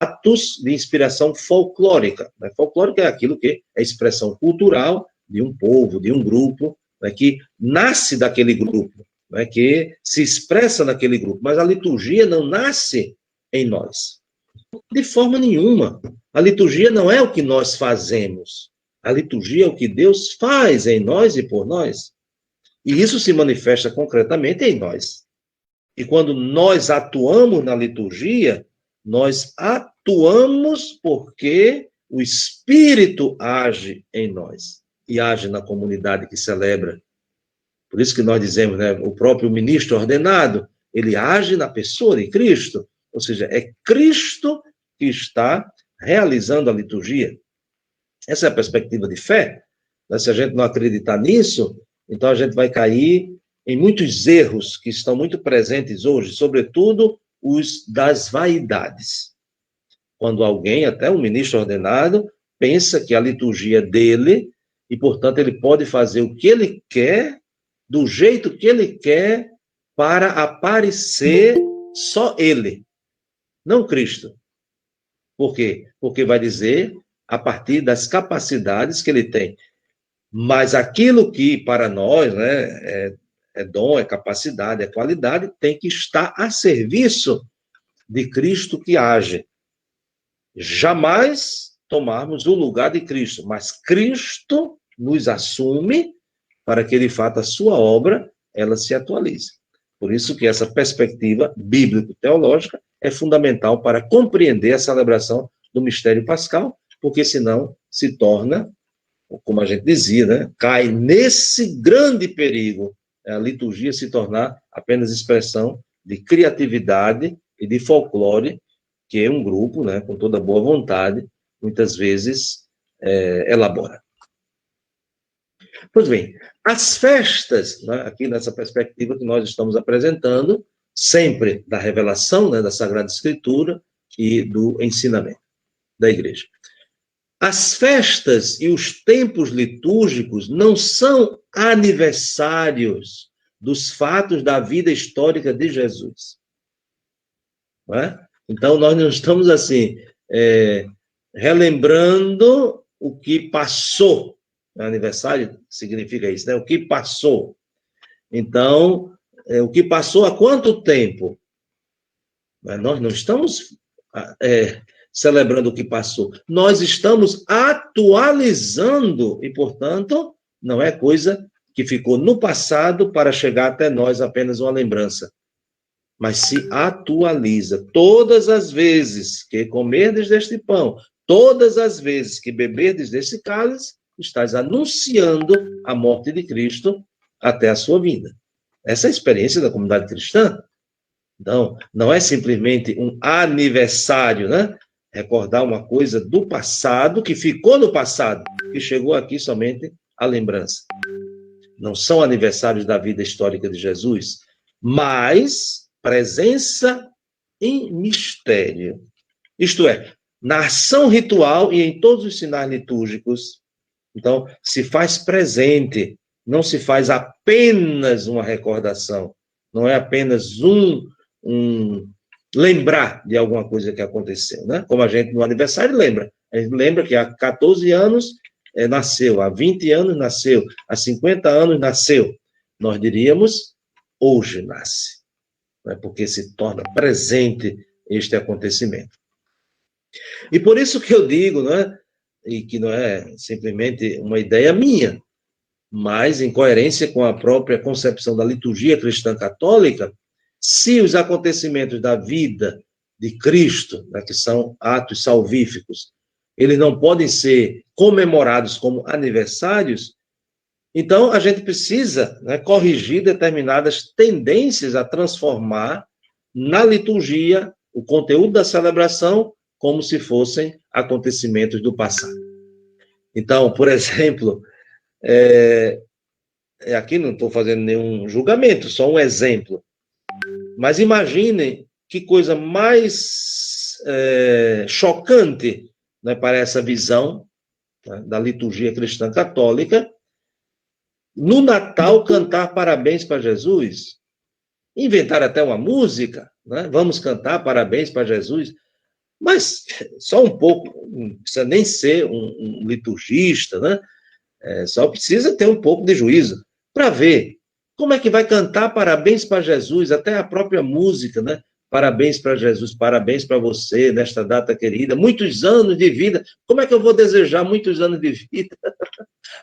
atos de inspiração folclórica. Né? Folclórica é aquilo que é expressão cultural de um povo, de um grupo, né, que nasce daquele grupo, né, que se expressa naquele grupo. Mas a liturgia não nasce em nós. De forma nenhuma. A liturgia não é o que nós fazemos. A liturgia é o que Deus faz em nós e por nós. E isso se manifesta concretamente em nós. E quando nós atuamos na liturgia, nós atuamos porque o Espírito age em nós e age na comunidade que celebra. Por isso que nós dizemos, né, o próprio ministro ordenado, ele age na pessoa de Cristo, ou seja, é Cristo que está realizando a liturgia. Essa é a perspectiva de fé. Se a gente não acreditar nisso, então a gente vai cair em muitos erros que estão muito presentes hoje, sobretudo os das vaidades. Quando alguém, até um ministro ordenado, pensa que a liturgia é dele e, portanto, ele pode fazer o que ele quer, do jeito que ele quer, para aparecer só ele, não Cristo. Por quê? Porque vai dizer a partir das capacidades que ele tem. Mas aquilo que para nós, né, é dom, é capacidade, é qualidade, tem que estar a serviço de Cristo que age. Jamais tomarmos o lugar de Cristo, mas Cristo nos assume para que, de fato, a sua obra, ela se atualize. Por isso que essa perspectiva bíblico-teológica é fundamental para compreender a celebração do mistério pascal, porque senão se torna, como a gente dizia, né, cai nesse grande perigo, a liturgia se tornar apenas expressão de criatividade e de folclore, que um grupo, né, com toda boa vontade, muitas vezes elabora. Pois bem, as festas, né, aqui nessa perspectiva que nós estamos apresentando, sempre da revelação, né, da Sagrada Escritura e do ensinamento da igreja. As festas e os tempos litúrgicos não são aniversários dos fatos da vida histórica de Jesus. Não é? Então, nós não estamos, assim, relembrando o que passou. Aniversário significa isso, né? O que passou. Então, o que passou há quanto tempo? Nós não estamos celebrando o que passou. Nós estamos atualizando e, portanto, não é coisa que ficou no passado para chegar até nós apenas uma lembrança, mas se atualiza. Todas as vezes que comerdes deste pão, todas as vezes que beberdes deste cálice, estás anunciando a morte de Cristo até a sua vinda. Essa é a experiência da comunidade cristã. Então, não é simplesmente um aniversário, né? Recordar uma coisa do passado, que ficou no passado, que chegou aqui somente a lembrança. Não são aniversários da vida histórica de Jesus, mas presença em mistério. Isto é, na ação ritual e em todos os sinais litúrgicos. Então, se faz presente, não se faz apenas uma recordação, não é apenas um lembrar de alguma coisa que aconteceu, né? Como a gente no aniversário lembra. A gente lembra que há 14 anos nasceu, há 20 anos nasceu, há 50 anos nasceu. Nós diríamos, hoje nasce, né? Porque se torna presente este acontecimento. E por isso que eu digo, né? E que não é simplesmente uma ideia minha, mas em coerência com a própria concepção da liturgia cristã católica, se os acontecimentos da vida de Cristo, né, que são atos salvíficos, eles não podem ser comemorados como aniversários, então a gente precisa, né, corrigir determinadas tendências a transformar na liturgia o conteúdo da celebração como se fossem acontecimentos do passado. Então, por exemplo, aqui não estou fazendo nenhum julgamento, só um exemplo. Mas imaginem que coisa mais chocante, né, para essa visão, né, da liturgia cristã católica, no Natal cantar parabéns para Jesus, inventar até uma música, né? Vamos cantar parabéns para Jesus, mas só um pouco, não precisa nem ser um liturgista, né? Só precisa ter um pouco de juízo para ver como é que vai cantar parabéns para Jesus, até a própria música, né? Parabéns para Jesus, parabéns para você nesta data querida, muitos anos de vida. Como é que eu vou desejar muitos anos de vida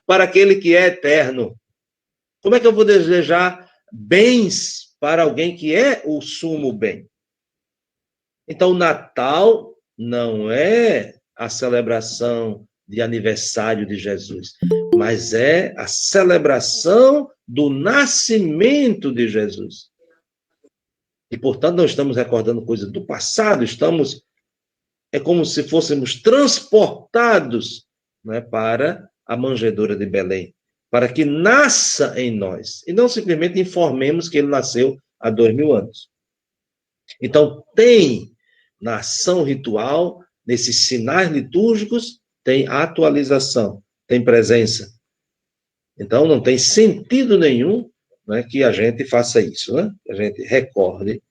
para aquele que é eterno? Como é que eu vou desejar bens para alguém que é o sumo bem. Então, o Natal não é a celebração de aniversário de Jesus, mas é a celebração do nascimento de Jesus. E, portanto, não estamos recordando coisas do passado, é como se fôssemos transportados, né, para a manjedoura de Belém, para que nasça em nós, e não simplesmente informemos que ele nasceu há 2000 anos. Então, tem na ação ritual, nesses sinais litúrgicos, tem atualização, tem presença. Então, não tem sentido nenhum, né, que a gente faça isso, né? Que a gente recorde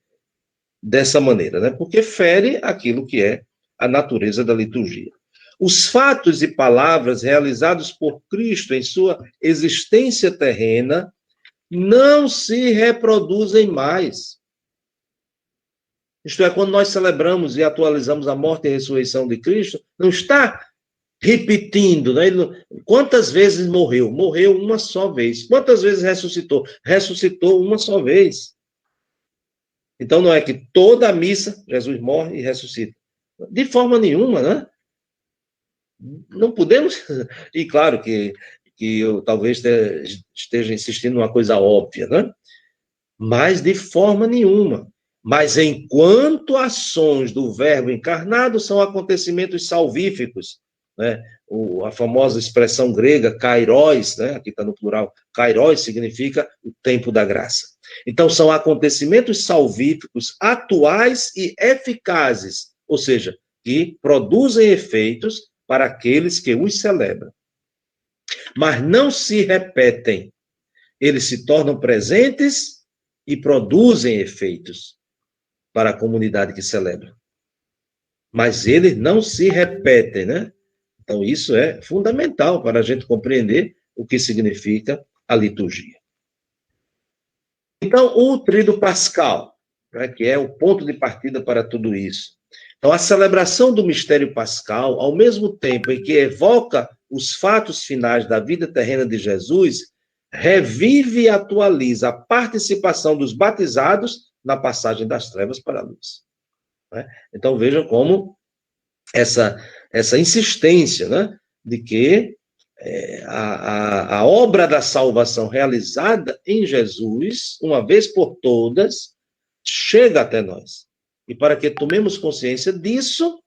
dessa maneira, né? Porque fere aquilo que é a natureza da liturgia. Os fatos e palavras realizados por Cristo em sua existência terrena não se reproduzem mais. Isto é, quando nós celebramos e atualizamos a morte e a ressurreição de Cristo, não está repetindo, né? Quantas vezes morreu? Morreu uma só vez. Quantas vezes ressuscitou? Ressuscitou uma só vez. Então não é que toda a missa Jesus morre e ressuscita. De forma nenhuma, né? Não podemos. E claro que eu talvez esteja insistindo numa coisa óbvia, né? Mas de forma nenhuma. Mas enquanto ações do Verbo encarnado são acontecimentos salvíficos, né? A famosa expressão grega, kairos, né? Aqui está no plural, kairos significa o tempo da graça. Então, são acontecimentos salvíficos atuais e eficazes, ou seja, que produzem efeitos para aqueles que os celebram. Mas não se repetem, eles se tornam presentes e produzem efeitos para a comunidade que celebra. Mas eles não se repetem, né? Então, isso é fundamental para a gente compreender o que significa a liturgia. Então, o Tríduo Pascal, né, que é o ponto de partida para tudo isso. Então, a celebração do mistério pascal, ao mesmo tempo em que evoca os fatos finais da vida terrena de Jesus, revive e atualiza a participação dos batizados na passagem das trevas para a luz. Né? Então, vejam como essa insistência, né, de que a obra da salvação realizada em Jesus, uma vez por todas, chega até nós. E para que tomemos consciência disso,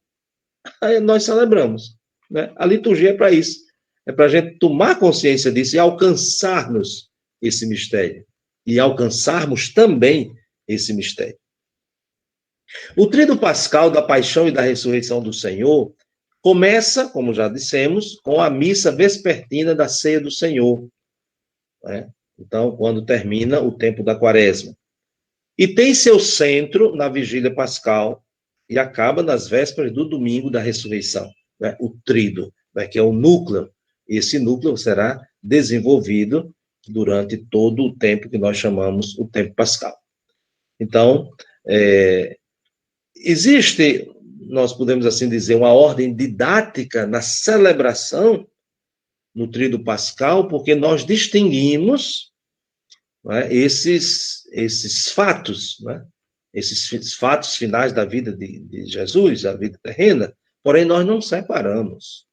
nós celebramos. Né? A liturgia é para isso. É para a gente tomar consciência disso e alcançarmos esse mistério. E alcançarmos também esse mistério. O Tríduo Pascal da Paixão e da Ressurreição do Senhor começa, como já dissemos, com a missa vespertina da Ceia do Senhor. Né? Então, quando termina o tempo da Quaresma. E tem seu centro na Vigília Pascal e acaba nas vésperas do domingo da Ressurreição. Né? O Tríduo, né? Que é o núcleo. Esse núcleo será desenvolvido durante todo o tempo que nós chamamos o tempo pascal. Então, existe, nós podemos assim dizer, uma ordem didática na celebração no Tríduo Pascal, porque nós distinguimos, né, esses fatos, né, esses fatos finais da vida de Jesus, a vida terrena, porém nós não separamos.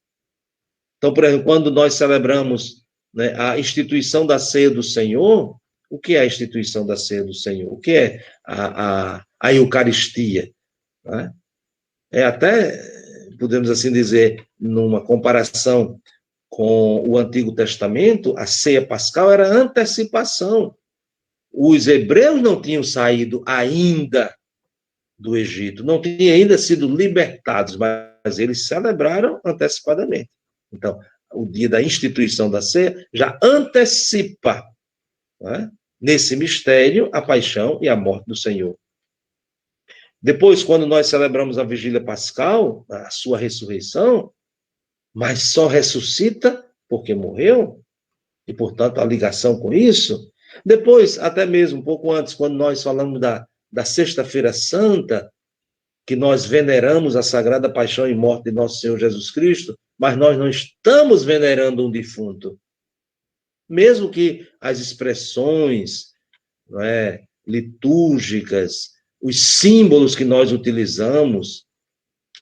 Então, por exemplo, quando nós celebramos, né, a instituição da Ceia do Senhor, o que é a instituição da Ceia do Senhor? O que é a Eucaristia? Né? É até, podemos assim dizer, numa comparação com o Antigo Testamento, a ceia pascal era antecipação. Os hebreus não tinham saído ainda do Egito, não tinham ainda sido libertados, mas eles celebraram antecipadamente. Então, o dia da instituição da ceia já antecipa, né, nesse mistério, a paixão e a morte do Senhor. Depois, quando nós celebramos a Vigília Pascal, a sua ressurreição, mas só ressuscita porque morreu, e, portanto, a ligação com isso. Depois, até mesmo, um pouco antes, quando nós falamos da Sexta-feira Santa, que nós veneramos a Sagrada Paixão e Morte de nosso Senhor Jesus Cristo, mas nós não estamos venerando um defunto. Mesmo que as expressões, não é, litúrgicas, os símbolos que nós utilizamos,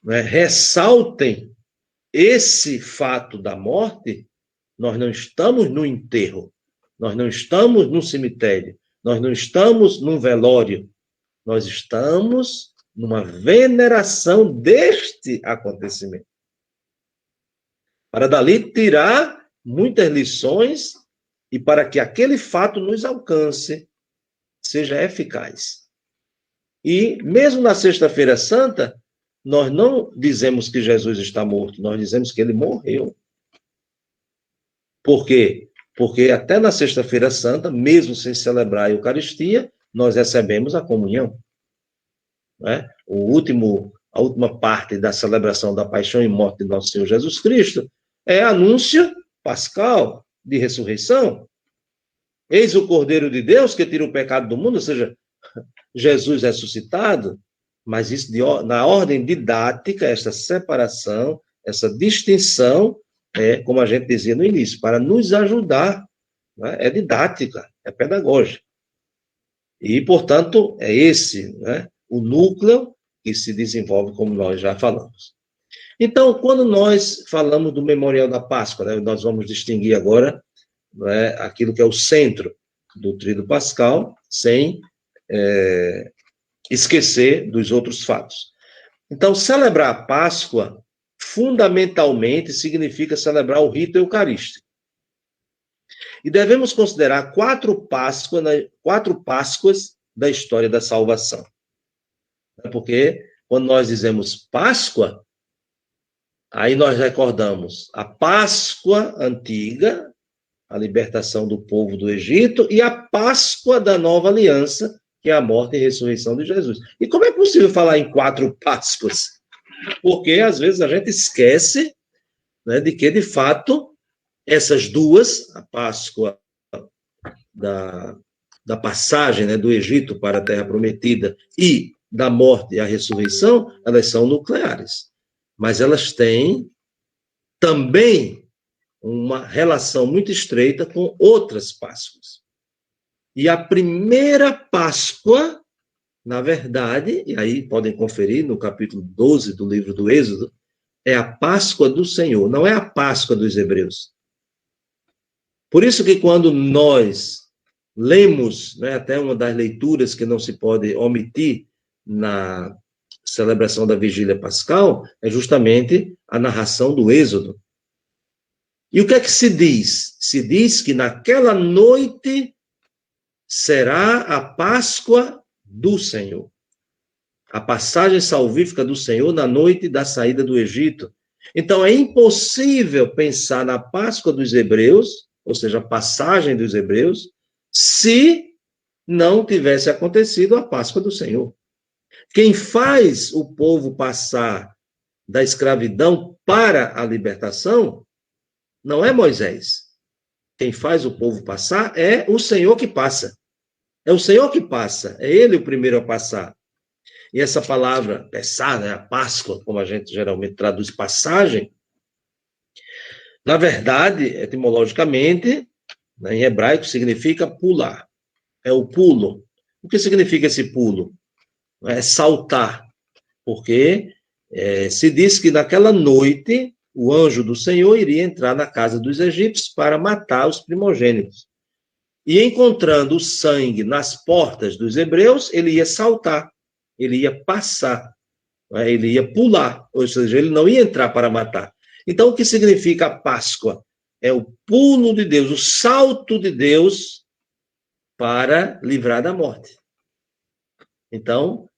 né, ressaltem esse fato da morte, nós não estamos no enterro, nós não estamos no cemitério, nós não estamos num velório, nós estamos numa veneração deste acontecimento. Para dali tirar muitas lições e para que aquele fato nos alcance, seja eficaz. E mesmo na Sexta-feira Santa, nós não dizemos que Jesus está morto, nós dizemos que ele morreu. Por quê? Porque até na Sexta-feira Santa, mesmo sem celebrar a Eucaristia, nós recebemos a comunhão. Né? A última parte da celebração da paixão e morte de nosso Senhor Jesus Cristo é anúncio pascal de ressurreição. Eis o Cordeiro de Deus que tira o pecado do mundo, ou seja, Jesus ressuscitado, mas isso na ordem didática, essa separação, essa distinção, como a gente dizia no início, para nos ajudar, né? É didática, é pedagógica. E, portanto, é esse, né, o núcleo que se desenvolve, como nós já falamos. Então, quando nós falamos do Memorial da Páscoa, né, nós vamos distinguir agora, né, aquilo que é o centro do Tríduo Pascal, sem esquecer dos outros fatos. Então, celebrar a Páscoa, fundamentalmente, significa celebrar o rito eucarístico. E devemos considerar quatro Páscoas da história da salvação. Porque, quando nós dizemos Páscoa, aí nós recordamos a Páscoa antiga, a libertação do povo do Egito, e a Páscoa da nova aliança, que é a morte e ressurreição de Jesus. E como é possível falar em quatro Páscoas? Porque, às vezes, a gente esquece, né, de que, de fato, essas duas, a Páscoa da passagem, né, do Egito para a Terra Prometida e da morte e a ressurreição, elas são nucleares. Mas elas têm também uma relação muito estreita com outras Páscoas. E a primeira Páscoa, na verdade, e aí podem conferir no capítulo 12 do livro do Êxodo, é a Páscoa do Senhor, não é a Páscoa dos hebreus. Por isso que quando nós lemos, né, até uma das leituras que não se pode omitir na celebração da Vigília Pascal, é justamente a narração do Êxodo. E o que é que se diz? Se diz que naquela noite será a Páscoa do Senhor. A passagem salvífica do Senhor na noite da saída do Egito. Então, é impossível pensar na Páscoa dos hebreus, ou seja, a passagem dos hebreus, se não tivesse acontecido a Páscoa do Senhor. Quem faz o povo passar da escravidão para a libertação não é Moisés. Quem faz o povo passar é o Senhor que passa. É o Senhor que passa, é Ele o primeiro a passar. E essa palavra, passar, né, a Páscoa, como a gente geralmente traduz passagem, na verdade, etimologicamente, né, em hebraico, significa pular. É o pulo. O que significa esse pulo? É saltar. Porque se diz que naquela noite o anjo do Senhor iria entrar na casa dos egípcios para matar os primogênitos. E encontrando o sangue nas portas dos hebreus, ele ia saltar, ele ia passar, né? Ele ia pular, ou seja, ele não ia entrar para matar. Então, o que significa a Páscoa? É o pulo de Deus, o salto de Deus para livrar da morte. Então,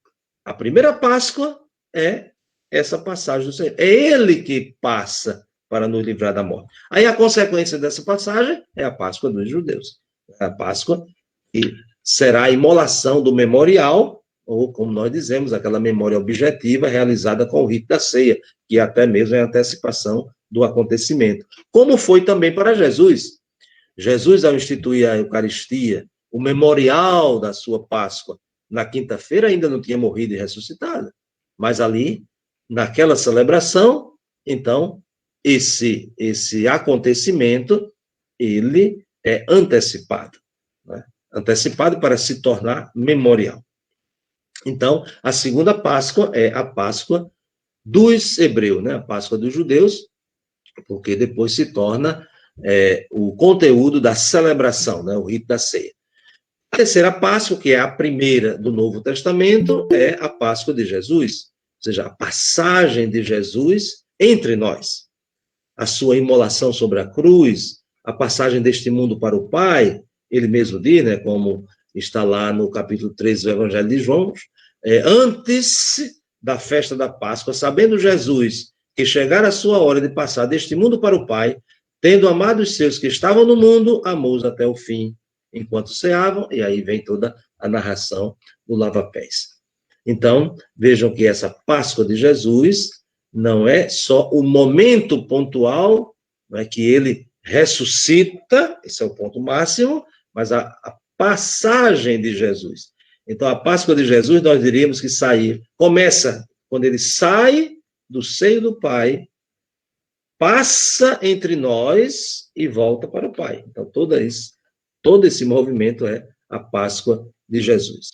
a primeira Páscoa é essa passagem do Senhor. É Ele que passa para nos livrar da morte. Aí a consequência dessa passagem é a Páscoa dos judeus. A Páscoa que será a imolação do memorial, ou como nós dizemos, aquela memória objetiva realizada com o rito da ceia, que até mesmo é a antecipação do acontecimento. Como foi também para Jesus. Jesus, ao instituir a Eucaristia, o memorial da sua Páscoa, na quinta-feira ainda não tinha morrido e ressuscitado. Mas ali, naquela celebração, então, esse acontecimento, ele é antecipado. Né? antecipado para se tornar memorial. Então, a segunda Páscoa é a Páscoa dos hebreus, né? A Páscoa dos judeus, porque depois se torna o conteúdo da celebração, né? O rito da ceia. A terceira Páscoa, que é a primeira do Novo Testamento, é a Páscoa de Jesus, ou seja, a passagem de Jesus entre nós, a sua imolação sobre a cruz, a passagem deste mundo para o Pai, ele mesmo diz, né, como está lá no capítulo 13 do Evangelho de João, antes da festa da Páscoa, sabendo Jesus que chegara a sua hora de passar deste mundo para o Pai, tendo amado os seus que estavam no mundo, amou-os até o fim, enquanto ceavam, e aí vem toda a narração do lava-pés. Então, vejam que essa Páscoa de Jesus não é só o momento pontual, não é, que ele ressuscita, esse é o ponto máximo, mas a passagem de Jesus. Então, a Páscoa de Jesus, nós diríamos que começa quando ele sai do seio do Pai, passa entre nós e volta para o Pai. Então, todo esse movimento é a Páscoa de Jesus.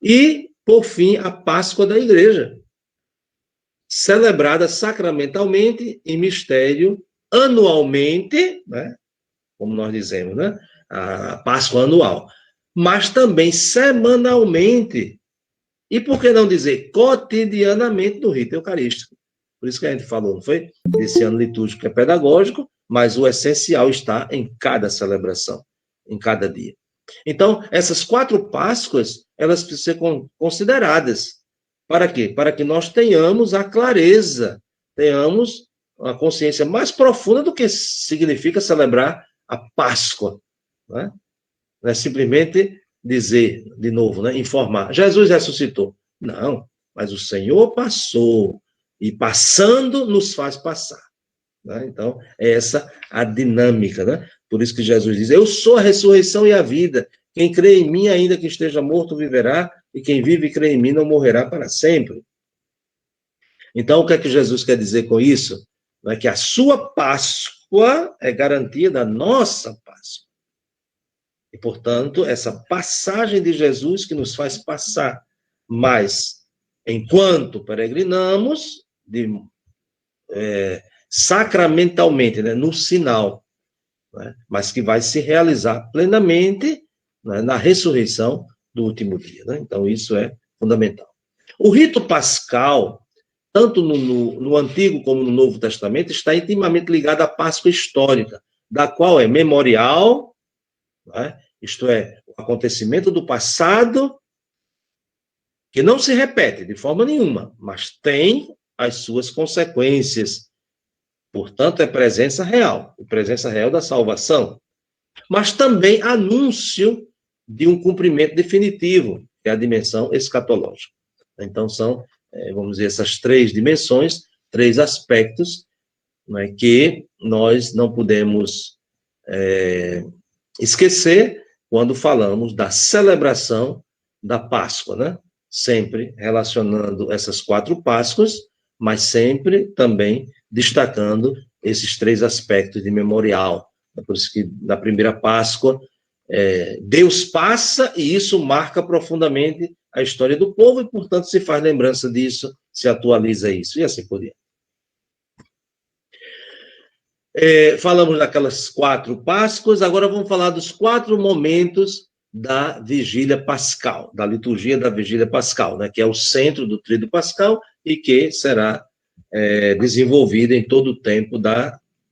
E, por fim, a Páscoa da Igreja, celebrada sacramentalmente em mistério, anualmente, né? Como nós dizemos, né? A Páscoa anual, mas também semanalmente, e por que não dizer cotidianamente no rito eucarístico. Por isso que a gente falou, não foi? Esse ano litúrgico é pedagógico, mas o essencial está em cada celebração, em cada dia. Então, essas 4 Páscoas, elas precisam ser consideradas. Para quê? Para que nós tenhamos a clareza, tenhamos a consciência mais profunda do que significa celebrar a Páscoa. Né? Não é simplesmente dizer, de novo, né? Informar. Jesus ressuscitou. Não, mas o Senhor passou, e passando nos faz passar. Né? Então, é essa a dinâmica. Né? Por isso que Jesus diz, eu sou a ressurreição e a vida. Quem crê em mim, ainda que esteja morto, viverá, e quem vive e crê em mim não morrerá para sempre. Então, o que é que Jesus quer dizer com isso? É que a sua Páscoa é garantia da nossa Páscoa. E, portanto, essa passagem de Jesus que nos faz passar, mas enquanto peregrinamos, sacramentalmente, né, no sinal, né, mas que vai se realizar plenamente, né, na ressurreição do último dia. Né? Então, isso é fundamental. O rito pascal, tanto no Antigo como no Novo Testamento, está intimamente ligado à Páscoa histórica, da qual é memorial, né? Isto é, o acontecimento do passado, que não se repete de forma nenhuma, mas tem as suas consequências. Portanto, é presença real da salvação, mas também anúncio de um cumprimento definitivo, que é a dimensão escatológica. Então, são, vamos dizer, essas 3 dimensões, 3 aspectos, né, que nós não podemos esquecer quando falamos da celebração da Páscoa, né? Sempre relacionando essas 4 Páscoas, mas sempre também destacando esses 3 aspectos de memorial. É por isso que na primeira Páscoa, Deus passa e isso marca profundamente a história do povo e, portanto, se faz lembrança disso, se atualiza isso e assim por diante. Falamos daquelas 4 Páscoas, agora vamos falar dos 4 momentos da Vigília Pascal, da liturgia da Vigília Pascal, né, que é o centro do Tríduo Pascal e que será desenvolvida em todo o tempo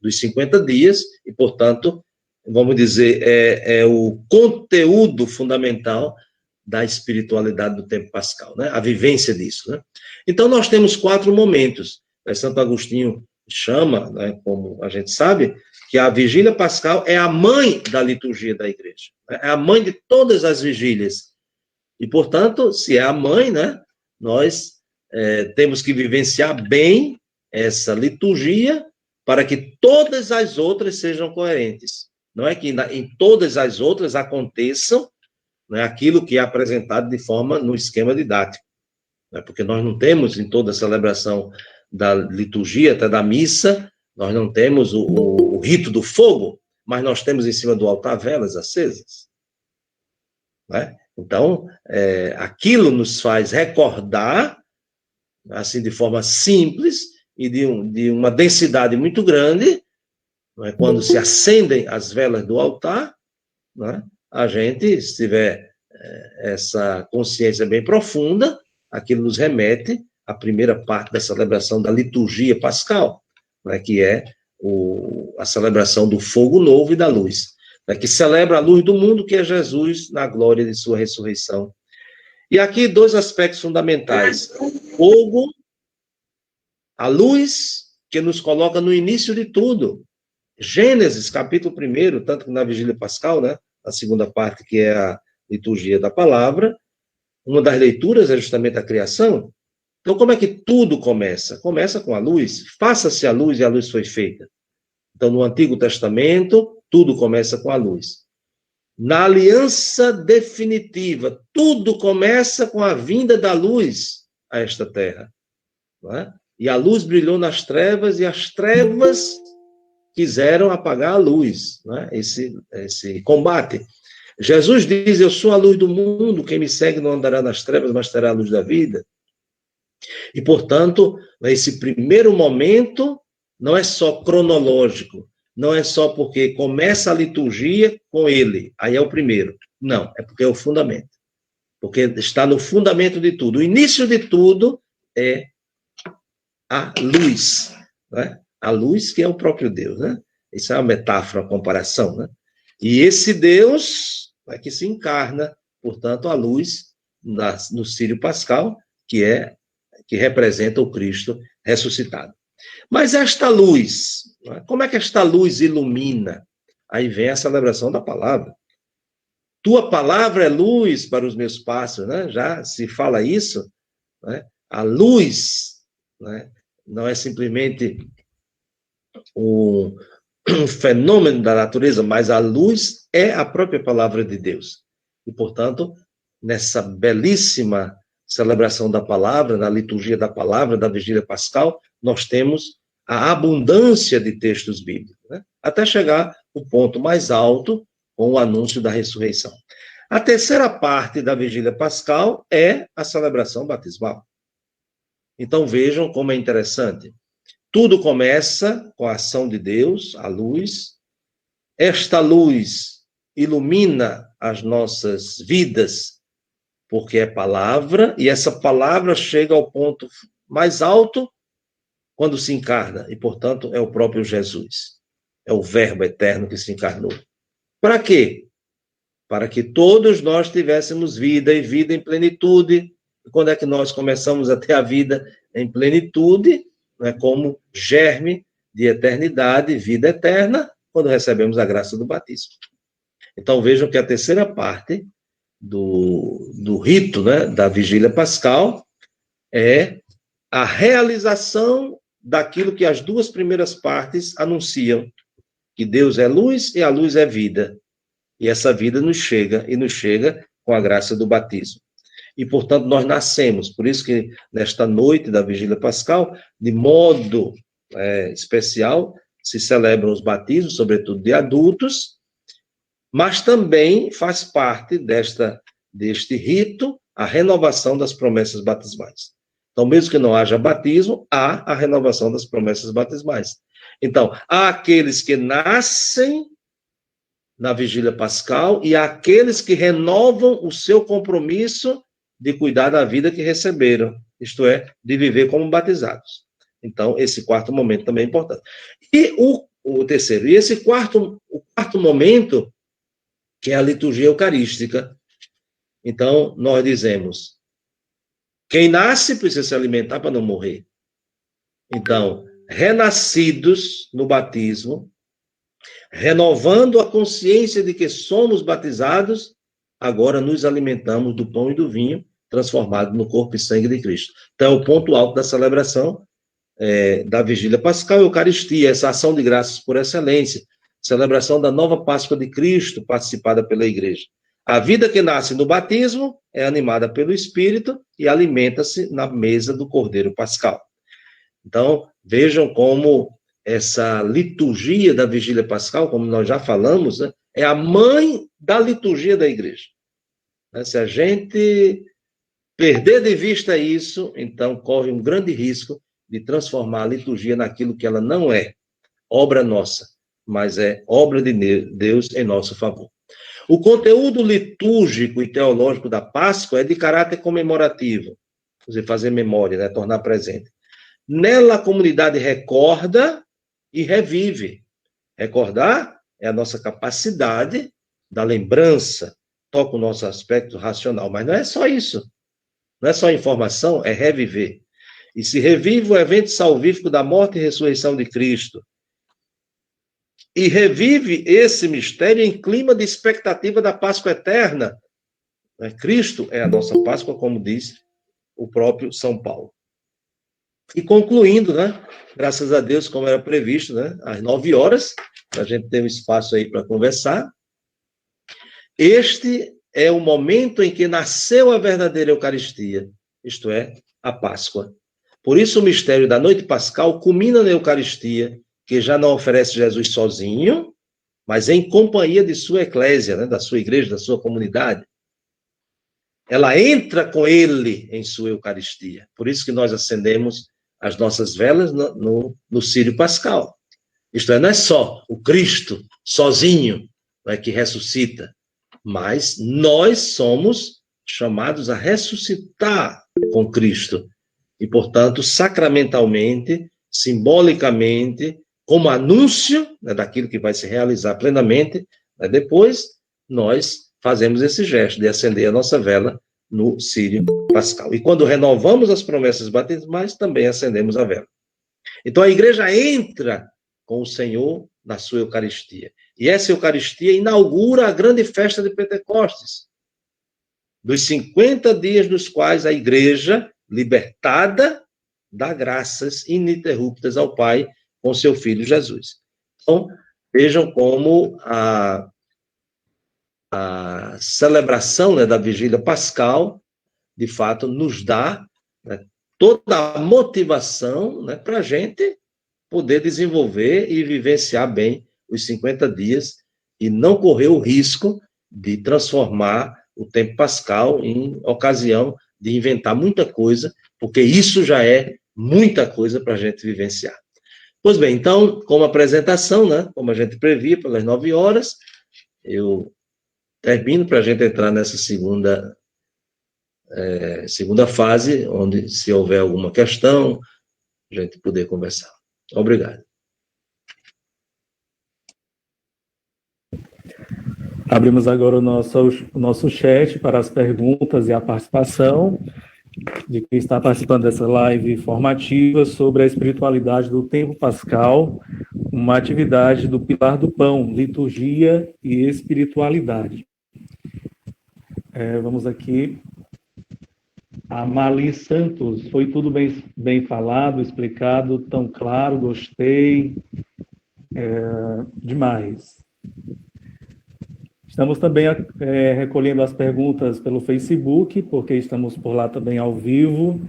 dos 50 dias e, portanto, vamos dizer, é o conteúdo fundamental da espiritualidade do tempo pascal, né, a vivência disso. Né? Então, nós temos 4 momentos. Santo Agostinho chama, né, como a gente sabe, que a Vigília Pascal é a mãe da liturgia da Igreja, é a mãe de todas as vigílias. E, portanto, se é a mãe, né, nós temos que vivenciar bem essa liturgia para que todas as outras sejam coerentes. Não é que em todas as outras aconteçam, né, aquilo que é apresentado de forma no esquema didático. Né, porque nós não temos em toda a celebração da liturgia, até da missa, nós não temos o rito do fogo, mas nós temos em cima do altar velas acesas. né? Então, aquilo nos faz recordar, assim, de forma simples e de uma densidade muito grande, né? Quando se acendem as velas do altar, né? A gente, se tiver essa consciência bem profunda, aquilo nos remete à primeira parte da celebração da liturgia pascal, né? Que é a celebração do fogo novo e da luz, né? Que celebra a luz do mundo, que é Jesus, na glória de sua ressurreição. E aqui 2 aspectos fundamentais: o fogo, a luz, que nos coloca no início de tudo. Gênesis, capítulo 1, tanto que na vigília pascal, né, a segunda parte, que é a liturgia da palavra, uma das leituras é justamente a criação. Então, como é que tudo começa? Começa com a luz. Faça-se a luz, e a luz foi feita. Então, no Antigo Testamento, tudo começa com a luz. Na aliança definitiva, tudo começa com a vinda da luz a esta terra. Não é? E a luz brilhou nas trevas, e as trevas quiseram apagar a luz, né? Esse combate. Jesus diz: eu sou a luz do mundo, quem me segue não andará nas trevas, mas terá a luz da vida. E, portanto, esse primeiro momento não é só cronológico, não é só porque começa a liturgia com ele, aí é o primeiro. Não, é porque é o fundamento. Porque está no fundamento de tudo. O início de tudo é a luz, né? A luz que é o próprio Deus, né? Isso é uma metáfora, uma comparação, né? E esse Deus é que se encarna, portanto, a luz no Círio Pascal, que representa o Cristo ressuscitado. Mas esta luz, né? Como é que esta luz ilumina? Aí vem a celebração da palavra. Tua palavra é luz para os meus passos, né? Já se fala isso, né? A luz, né? Não é simplesmente um fenômeno da natureza, mas a luz é a própria palavra de Deus. E, portanto, nessa belíssima celebração da palavra, na liturgia da palavra, da vigília pascal, nós temos a abundância de textos bíblicos, né? Até chegar o ponto mais alto, com o anúncio da ressurreição. A terceira parte da vigília pascal é a celebração batismal. Então, vejam como é interessante. Tudo começa com a ação de Deus, a luz. Esta luz ilumina as nossas vidas, porque é palavra, e essa palavra chega ao ponto mais alto quando se encarna, e, portanto, é o próprio Jesus. É o Verbo eterno que se encarnou. Para quê? Para que todos nós tivéssemos vida, e vida em plenitude. E quando é que nós começamos a ter a vida em plenitude? Né, como germe de eternidade, vida eterna, quando recebemos a graça do batismo. Então, vejam que a terceira parte do rito, né, da vigília pascal é a realização daquilo que as 2 primeiras partes anunciam, que Deus é luz e a luz é vida. E essa vida nos chega com a graça do batismo. E, portanto, nós nascemos. Por isso que, nesta noite da vigília pascal, de modo especial, se celebram os batismos, sobretudo de adultos, mas também faz parte deste rito a renovação das promessas batismais. Então, mesmo que não haja batismo, há a renovação das promessas batismais. Então, há aqueles que nascem na vigília pascal e há aqueles que renovam o seu compromisso de cuidar da vida que receberam, isto é, de viver como batizados. Então, esse quarto momento também é importante. E o terceiro, e esse quarto momento, que é a liturgia eucarística. Então, nós dizemos, quem nasce precisa se alimentar para não morrer. Então, renascidos no batismo, renovando a consciência de que somos batizados, agora nos alimentamos do pão e do vinho, transformado no corpo e sangue de Cristo. Então, é o ponto alto da celebração da vigília pascal, Eucaristia, essa ação de graças por excelência, celebração da nova Páscoa de Cristo, participada pela Igreja. A vida que nasce no batismo é animada pelo Espírito e alimenta-se na mesa do Cordeiro Pascal. Então, vejam como essa liturgia da vigília pascal, como nós já falamos, né, é a mãe da liturgia da Igreja. Se a gente perder de vista isso, então corre um grande risco de transformar a liturgia naquilo que ela não é, obra nossa, mas é obra de Deus em nosso favor. O conteúdo litúrgico e teológico da Páscoa é de caráter comemorativo, você fazer memória, né, tornar presente. Nela a comunidade recorda e revive. Recordar é a nossa capacidade da lembrança, toca o nosso aspecto racional, mas não é só isso. Não é só informação, é reviver. E se revive o evento salvífico da morte e ressurreição de Cristo. E revive esse mistério em clima de expectativa da Páscoa eterna. Cristo é a nossa Páscoa, como diz o próprio São Paulo. E concluindo, né? Graças a Deus, como era previsto, né? Às 9 horas, a gente ter um espaço aí para conversar. Este é o momento em que nasceu a verdadeira Eucaristia, isto é, a Páscoa. Por isso o mistério da noite pascal culmina na Eucaristia, que já não oferece Jesus sozinho, mas em companhia de sua eclésia, né? Da sua igreja, da sua comunidade. Ela entra com ele em sua Eucaristia. Por isso que nós acendemos as nossas velas no Círio Pascal. Isto é, não é só o Cristo sozinho, né, que ressuscita, mas nós somos chamados a ressuscitar com Cristo. E, portanto, sacramentalmente, simbolicamente, como anúncio, né, daquilo que vai se realizar plenamente, né, depois nós fazemos esse gesto de acender a nossa vela no Círio Pascal. E quando renovamos as promessas batismais, também acendemos a vela. Então a igreja entra com o Senhor na sua Eucaristia. E essa Eucaristia inaugura a grande festa de Pentecostes, dos 50 dias nos quais a igreja, libertada, dá graças ininterruptas ao Pai com seu Filho Jesus. Então, vejam como a celebração, né, da Vigília Pascal, de fato, nos dá, né, toda a motivação, né, para a gente poder desenvolver e vivenciar bem os 50 dias e não correr o risco de transformar o tempo pascal em ocasião de inventar muita coisa, porque isso já é muita coisa para a gente vivenciar. Pois bem, então, como apresentação, né, como a gente previa, pelas 9 horas, eu termino para a gente entrar nessa segunda fase, onde, se houver alguma questão, a gente poder conversar. Obrigado. Abrimos agora o nosso chat para as perguntas e a participação de quem está participando dessa live informativa sobre a espiritualidade do tempo pascal, uma atividade do Pilar do Pão, liturgia e espiritualidade. Vamos aqui. A Mali Santos, foi tudo bem falado, explicado, tão claro, gostei, demais. Estamos também recolhendo as perguntas pelo Facebook, porque estamos por lá também ao vivo,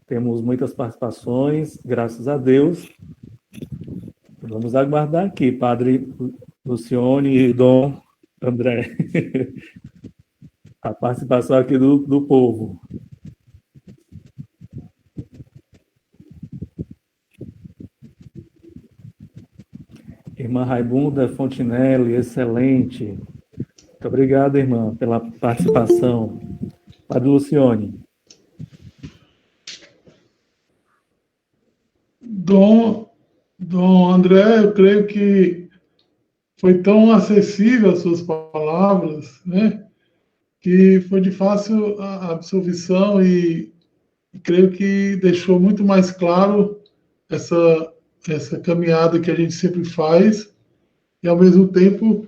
temos muitas participações, graças a Deus. Vamos aguardar aqui, Padre Lucione e Dom André, a participação aqui do povo. Irmã Raibunda Fontinelli, excelente. Muito obrigado, irmã, pela participação. Padre Lucione. Dom André, eu creio que foi tão acessível as suas palavras, né, que foi de fácil absorção e creio que deixou muito mais claro essa caminhada que a gente sempre faz e, ao mesmo tempo,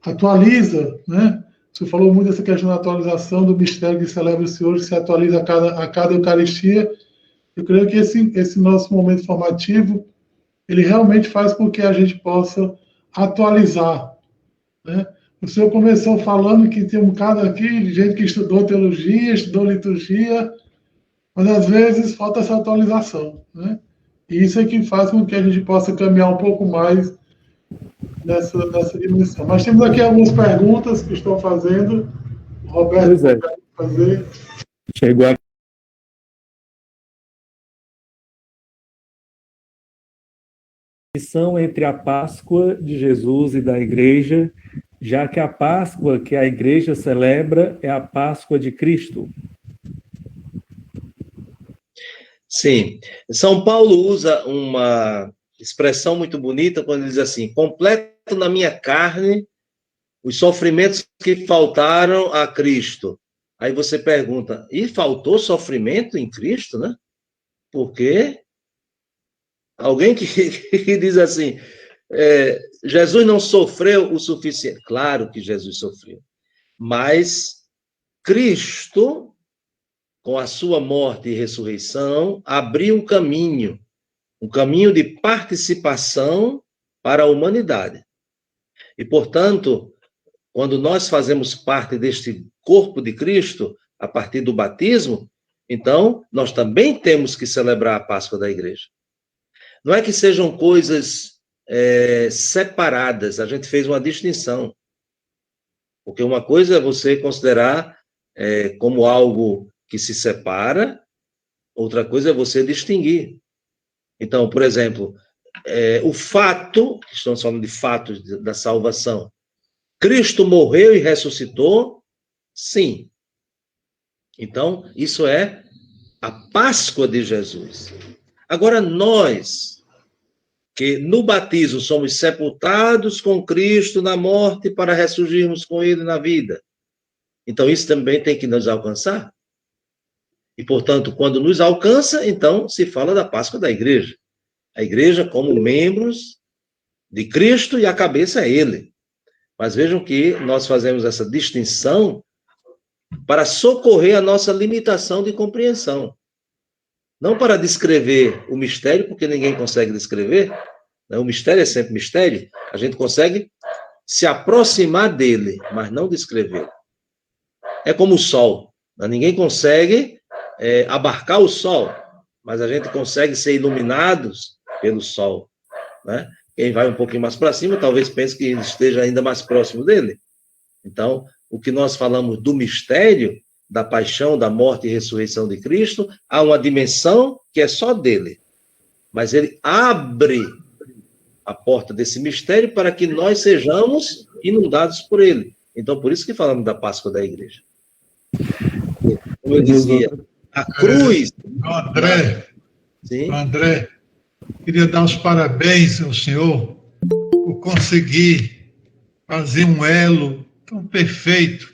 atualiza, né? Você falou muito dessa questão da atualização do mistério que celebra-se hoje, que se atualiza a cada Eucaristia. Eu creio que esse nosso momento formativo, ele realmente faz com que a gente possa atualizar, né? O senhor começou falando que tem um bocado aqui de gente que estudou teologia, estudou liturgia, mas às vezes falta essa atualização, né? E isso é que faz com que a gente possa caminhar um pouco mais nessa dimensão. Mas temos aqui algumas perguntas que estão fazendo. Roberto, Pois é. fazer. Chegou a distinção entre a Páscoa de Jesus e da Igreja, já que a Páscoa que a Igreja celebra é a Páscoa de Cristo. Sim. São Paulo usa uma expressão muito bonita quando ele diz assim: completo na minha carne os sofrimentos que faltaram a Cristo. Aí você pergunta, e faltou sofrimento em Cristo, né? Porque alguém que diz assim, Jesus não sofreu o suficiente. Claro que Jesus sofreu. Mas Cristo, com a sua morte e ressurreição, abriu um caminho de participação para a humanidade. E, portanto, quando nós fazemos parte deste corpo de Cristo, a partir do batismo, então, nós também temos que celebrar a Páscoa da igreja. Não é que sejam coisas separadas, a gente fez uma distinção. Porque uma coisa é você considerar como algo que se separa, outra coisa é você distinguir. Então, por exemplo, o fato, estamos falando de fatos da salvação, Cristo morreu e ressuscitou? Sim. Então, isso é a Páscoa de Jesus. Agora, nós, que no batismo somos sepultados com Cristo na morte para ressurgirmos com Ele na vida. Então, isso também tem que nos alcançar. E, portanto, quando nos alcança, então se fala da Páscoa da igreja. A igreja como membros de Cristo e a cabeça é Ele. Mas vejam que nós fazemos essa distinção para socorrer a nossa limitação de compreensão. Não para descrever o mistério, porque ninguém consegue descrever. O mistério é sempre mistério. A gente consegue se aproximar dele, mas não descrever. É como o sol. Ninguém consegue abarcar o sol, mas a gente consegue ser iluminados pelo sol. Né? Quem vai um pouquinho mais para cima, talvez pense que esteja ainda mais próximo dele. Então, o que nós falamos do mistério, da paixão, da morte e ressurreição de Cristo, há uma dimensão que é só dele. Mas ele abre a porta desse mistério para que nós sejamos inundados por ele. Então, por isso que falamos da Páscoa da igreja. Como eu dizia, a cruz... André, queria dar os parabéns ao senhor por conseguir fazer um elo tão perfeito,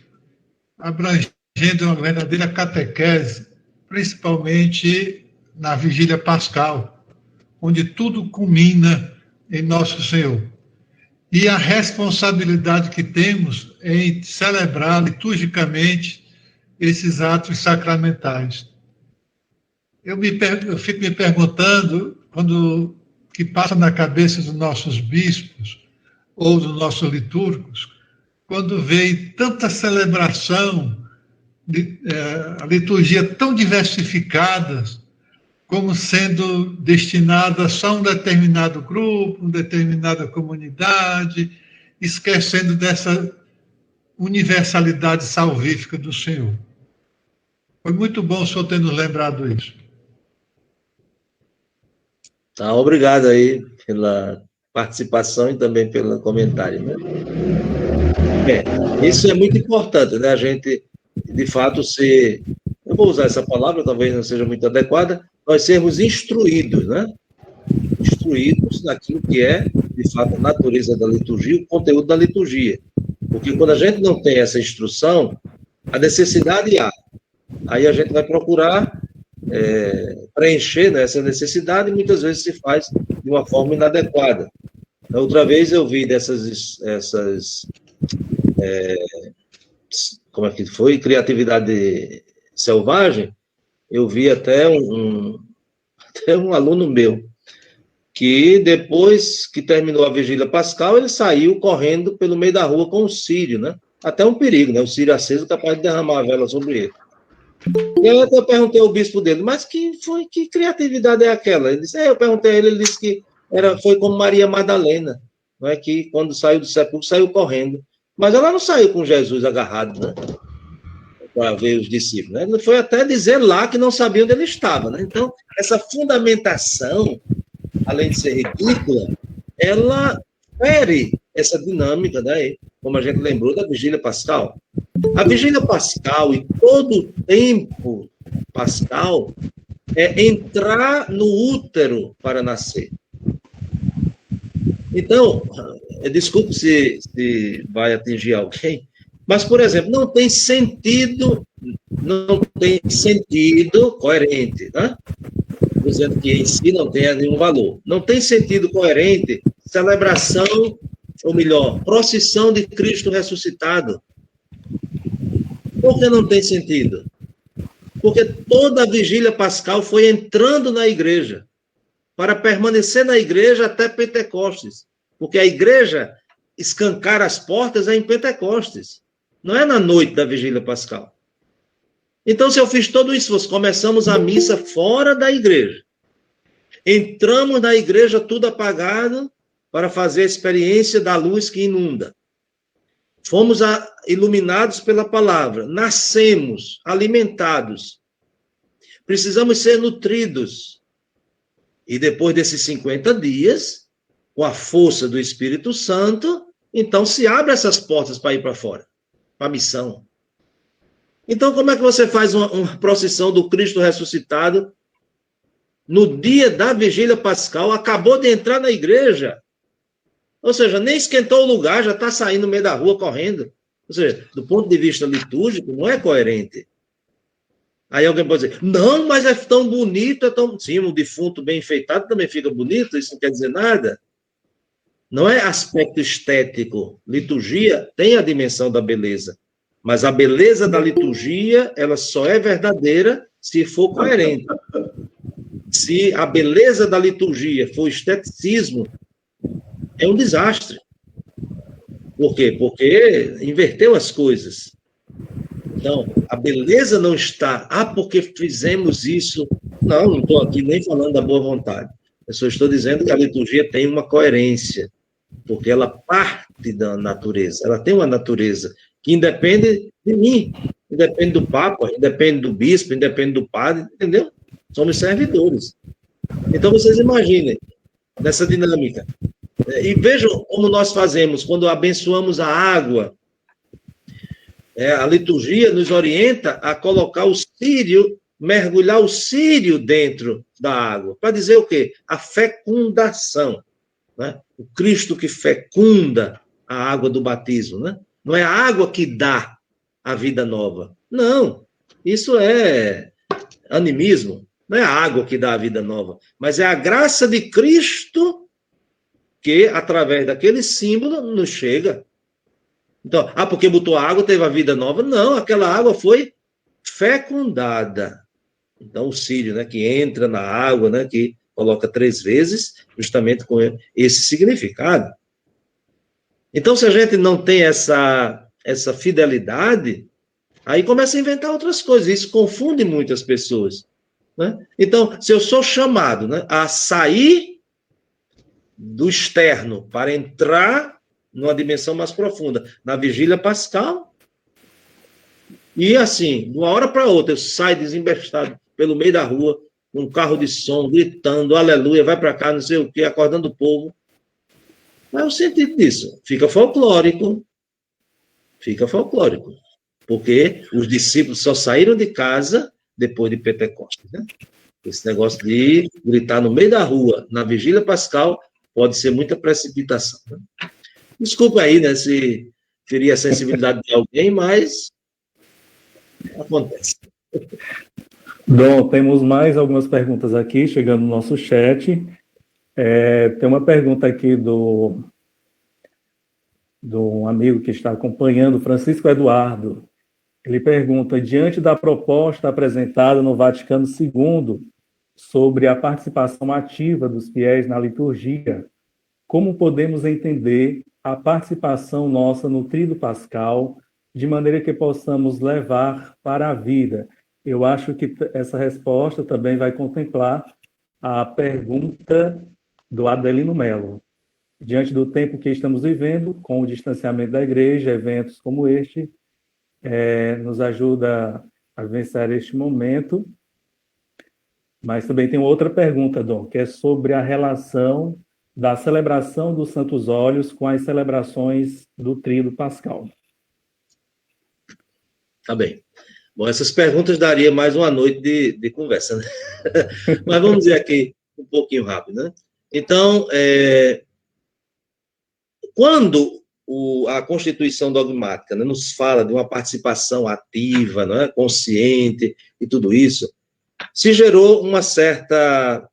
abrangendo uma verdadeira catequese, principalmente na vigília pascal, onde tudo culmina em Nosso Senhor. E a responsabilidade que temos em celebrar liturgicamente esses atos sacramentais. Eu fico me perguntando, que passa na cabeça dos nossos bispos ou dos nossos litúrgicos, quando vem tanta celebração, a liturgia tão diversificada, como sendo destinada só a um determinado grupo, uma determinada comunidade, esquecendo dessa universalidade salvífica do Senhor. Foi muito bom o senhor ter nos lembrado isso. Tá, obrigado aí pela participação e também pelo comentário. Né? Isso é muito importante, né? A gente, de fato, eu vou usar essa palavra, talvez não seja muito adequada, nós sermos instruídos, né? Instruídos naquilo que é, de fato, a natureza da liturgia, o conteúdo da liturgia. Porque quando a gente não tem essa instrução, a necessidade há. Aí a gente vai procurar preencher, né, essa necessidade e muitas vezes se faz de uma forma inadequada. Outra vez eu vi como é que foi? Criatividade selvagem. Eu vi até um aluno meu, que depois que terminou a vigília pascal, ele saiu correndo pelo meio da rua com o círio, né? Até um perigo, né? O círio aceso capaz de derramar a vela sobre ele. E aí eu perguntei ao bispo dele, mas que criatividade é aquela? Ele disse, eu perguntei a ele disse que foi como Maria Madalena, não é? Que quando saiu do sepulcro, saiu correndo. Mas ela não saiu com Jesus agarrado, né? para ver os discípulos. Né? Ele foi até dizer lá que não sabia onde ele estava. Né? Então, essa fundamentação, além de ser ridícula, ela fere essa dinâmica, né? Como a gente lembrou da vigília pascal. A vigília pascal e todo o tempo pascal é entrar no útero para nascer. Então, desculpe se vai atingir alguém, mas, por exemplo, não tem sentido coerente, né? Dizendo que em si não tem nenhum valor. Não tem sentido coerente celebração, ou melhor, procissão de Cristo ressuscitado. Por que não tem sentido? Porque toda a vigília pascal foi entrando na igreja, para permanecer na igreja até Pentecostes. Porque a igreja escancar as portas é em Pentecostes. Não é na noite da vigília pascal. Então, se eu fiz tudo isso, nós começamos a missa fora da igreja. Entramos na igreja tudo apagado para fazer a experiência da luz que inunda. Fomos iluminados pela palavra. Nascemos alimentados. Precisamos ser nutridos. E depois desses 50 dias, com a força do Espírito Santo, então se abre essas portas para ir para fora, para a missão. Então, como é que você faz uma procissão do Cristo ressuscitado no dia da vigília pascal, acabou de entrar na igreja? Ou seja, nem esquentou o lugar, já está saindo no meio da rua correndo. Ou seja, do ponto de vista litúrgico, não é coerente. Aí alguém pode dizer, não, mas é tão bonito, é tão... Sim, um defunto bem enfeitado também fica bonito, isso não quer dizer nada. Não é aspecto estético. Liturgia tem a dimensão da beleza. Mas a beleza da liturgia, ela só é verdadeira se for coerente. Se a beleza da liturgia for esteticismo, é um desastre. Por quê? Porque inverteu as coisas. Então, a beleza não está, porque fizemos isso. Não estou aqui nem falando da boa vontade. Eu só estou dizendo que a liturgia tem uma coerência, porque ela parte da natureza. Ela tem uma natureza que independe de mim, independe do Papa, independe do bispo, independe do padre, entendeu? Somos servidores. Então, vocês imaginem nessa dinâmica. E vejam como nós fazemos quando abençoamos a água. A liturgia nos orienta a colocar o círio, mergulhar o círio dentro da água. Para dizer o quê? A fecundação. Né? O Cristo que fecunda a água do batismo. Né? Não é a água que dá a vida nova. Não. Isso é animismo. Não é a água que dá a vida nova. Mas é a graça de Cristo que, através daquele símbolo, nos chega. Então, porque botou água, teve a vida nova? Não, aquela água foi fecundada. Então, o círio, né, que entra na água, né, que coloca 3 vezes, justamente com esse significado. Então, se a gente não tem essa fidelidade, aí começa a inventar outras coisas. Isso confunde muitas pessoas. Né? Então, se eu sou chamado, né, a sair do externo para entrar numa dimensão mais profunda, na vigília pascal, e assim, de uma hora para outra, eu saio desembestado pelo meio da rua, com um carro de som, gritando, aleluia, vai para cá, não sei o quê, acordando o povo. Qual é o sentido disso? Fica folclórico, porque os discípulos só saíram de casa depois de Pentecostes, né? Esse negócio de gritar no meio da rua, na vigília pascal, pode ser muita precipitação, né? Desculpa aí, né, se ferir a sensibilidade de alguém, mas acontece. Dom, temos mais algumas perguntas aqui, chegando no nosso chat. Tem uma pergunta aqui do amigo que está acompanhando, Francisco Eduardo. Ele pergunta, diante da proposta apresentada no Vaticano II sobre a participação ativa dos fiéis na liturgia, como podemos entender a participação nossa no Tríduo Pascal, de maneira que possamos levar para a vida? Eu acho que essa resposta também vai contemplar a pergunta do Adelino Melo. Diante do tempo que estamos vivendo, com o distanciamento da igreja, eventos como este, nos ajuda a vencer este momento. Mas também tem outra pergunta, Dom, que é sobre a relação da celebração dos Santos Óleos com as celebrações do Tríduo Pascal. Tá bem. Bom, essas perguntas daria mais uma noite de conversa, né? Mas vamos dizer aqui um pouquinho rápido, né? Então, quando a Constituição Dogmática, né, nos fala de uma participação ativa, não é, consciente e tudo isso, se gerou uma certa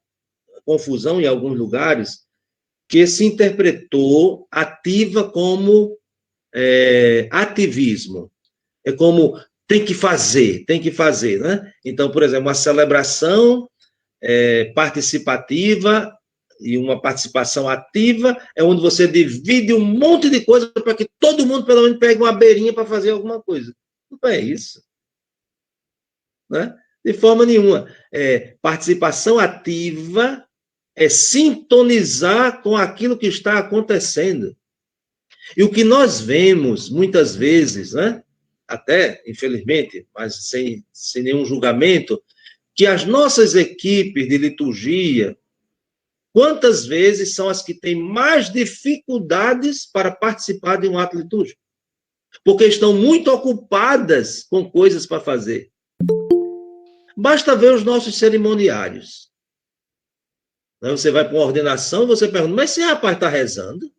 confusão em alguns lugares, que se interpretou ativa como ativismo. É como tem que fazer, né? Então, por exemplo, uma celebração participativa e uma participação ativa é onde você divide um monte de coisa para que todo mundo, pelo menos, pegue uma beirinha para fazer alguma coisa. Não é isso. Né? De forma nenhuma. Participação ativa é sintonizar com aquilo que está acontecendo. E o que nós vemos, muitas vezes, né? Até, infelizmente, mas sem nenhum julgamento, que as nossas equipes de liturgia, quantas vezes são as que têm mais dificuldades para participar de um ato litúrgico? Porque estão muito ocupadas com coisas para fazer. Basta ver os nossos cerimoniários. Você vai para uma ordenação e você pergunta, mas esse rapaz está rezando?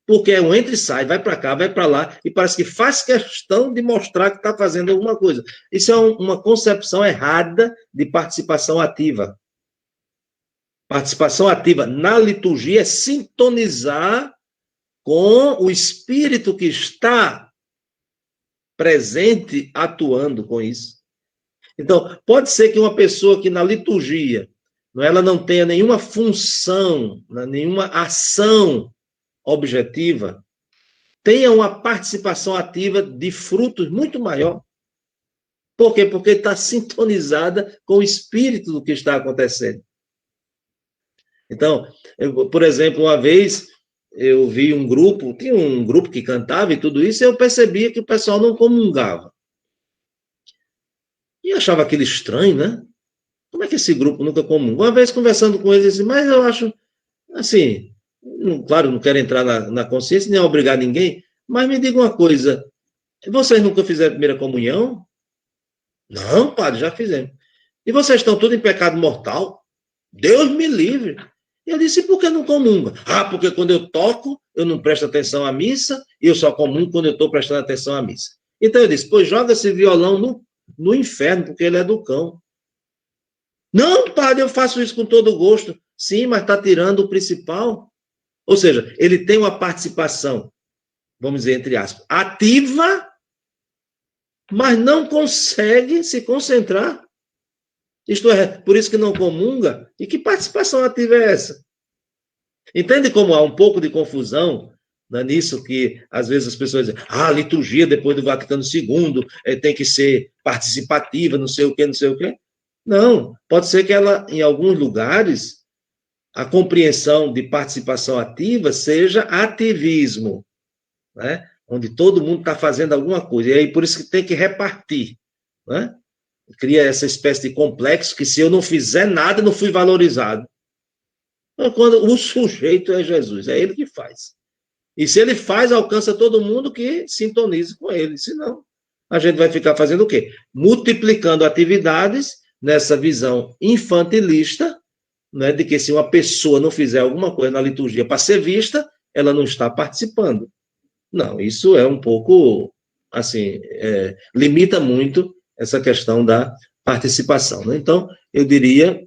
Porque é um entra e sai, vai para cá, vai para lá, e parece que faz questão de mostrar que está fazendo alguma coisa. Isso é uma concepção errada de participação ativa. Participação ativa na liturgia é sintonizar com o Espírito que está presente, atuando com isso. Então, pode ser que uma pessoa que na liturgia ela não tenha nenhuma função, nenhuma ação objetiva, tenha uma participação ativa de frutos muito maior. Por quê? Porque está sintonizada com o espírito do que está acontecendo. Então, por exemplo, uma vez eu vi tinha um grupo que cantava e tudo isso, e eu percebia que o pessoal não comungava. E eu achava aquilo estranho, né? Como é que esse grupo nunca comunga? Uma vez conversando com eles, mas eu acho, assim, claro, não quero entrar na consciência, nem obrigar ninguém, mas me diga uma coisa, vocês nunca fizeram primeira comunhão? Não, padre, já fizemos. E vocês estão todos em pecado mortal? Deus me livre. E eu disse, por que não comunga? Porque quando eu toco, eu não presto atenção à missa, e eu só comungo quando eu estou prestando atenção à missa. Então eu disse, pois joga esse violão no inferno, porque ele é do cão. Não, padre, eu faço isso com todo gosto. Sim, mas está tirando o principal. Ou seja, ele tem uma participação, vamos dizer, entre aspas, ativa, mas não consegue se concentrar. Isto é, por isso que não comunga. E que participação ativa é essa? Entende como há um pouco de confusão, né, nisso que, às vezes, as pessoas dizem, a liturgia depois do Vaticano II tem que ser participativa, não sei o quê, não sei o quê. Não, pode ser que ela, em alguns lugares, a compreensão de participação ativa seja ativismo, né? Onde todo mundo está fazendo alguma coisa. E aí, por isso que tem que repartir, né? Cria essa espécie de complexo que se eu não fizer nada, não fui valorizado. Quando o sujeito é Jesus, é ele que faz. E se ele faz, alcança todo mundo que sintonize com ele. Senão, a gente vai ficar fazendo o quê? Multiplicando atividades nessa visão infantilista, né, de que se uma pessoa não fizer alguma coisa na liturgia para ser vista, ela não está participando. Não, isso é um pouco, assim, limita muito essa questão da participação. Né? Então, eu diria,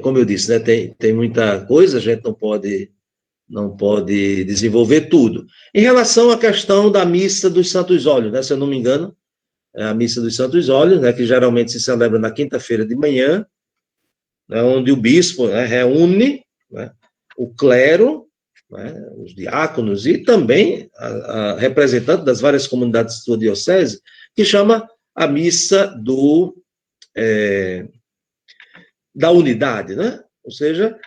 como eu disse, né, tem muita coisa, a gente não pode desenvolver tudo. Em relação à questão da missa dos Santos Óleos, né, se eu não me engano, é a missa dos Santos Óleos, né, que geralmente se celebra na quinta-feira de manhã, né, onde o bispo, né, reúne, né, o clero, né, os diáconos e também a representante das várias comunidades de sua diocese, que chama a missa da unidade, né? Ou seja,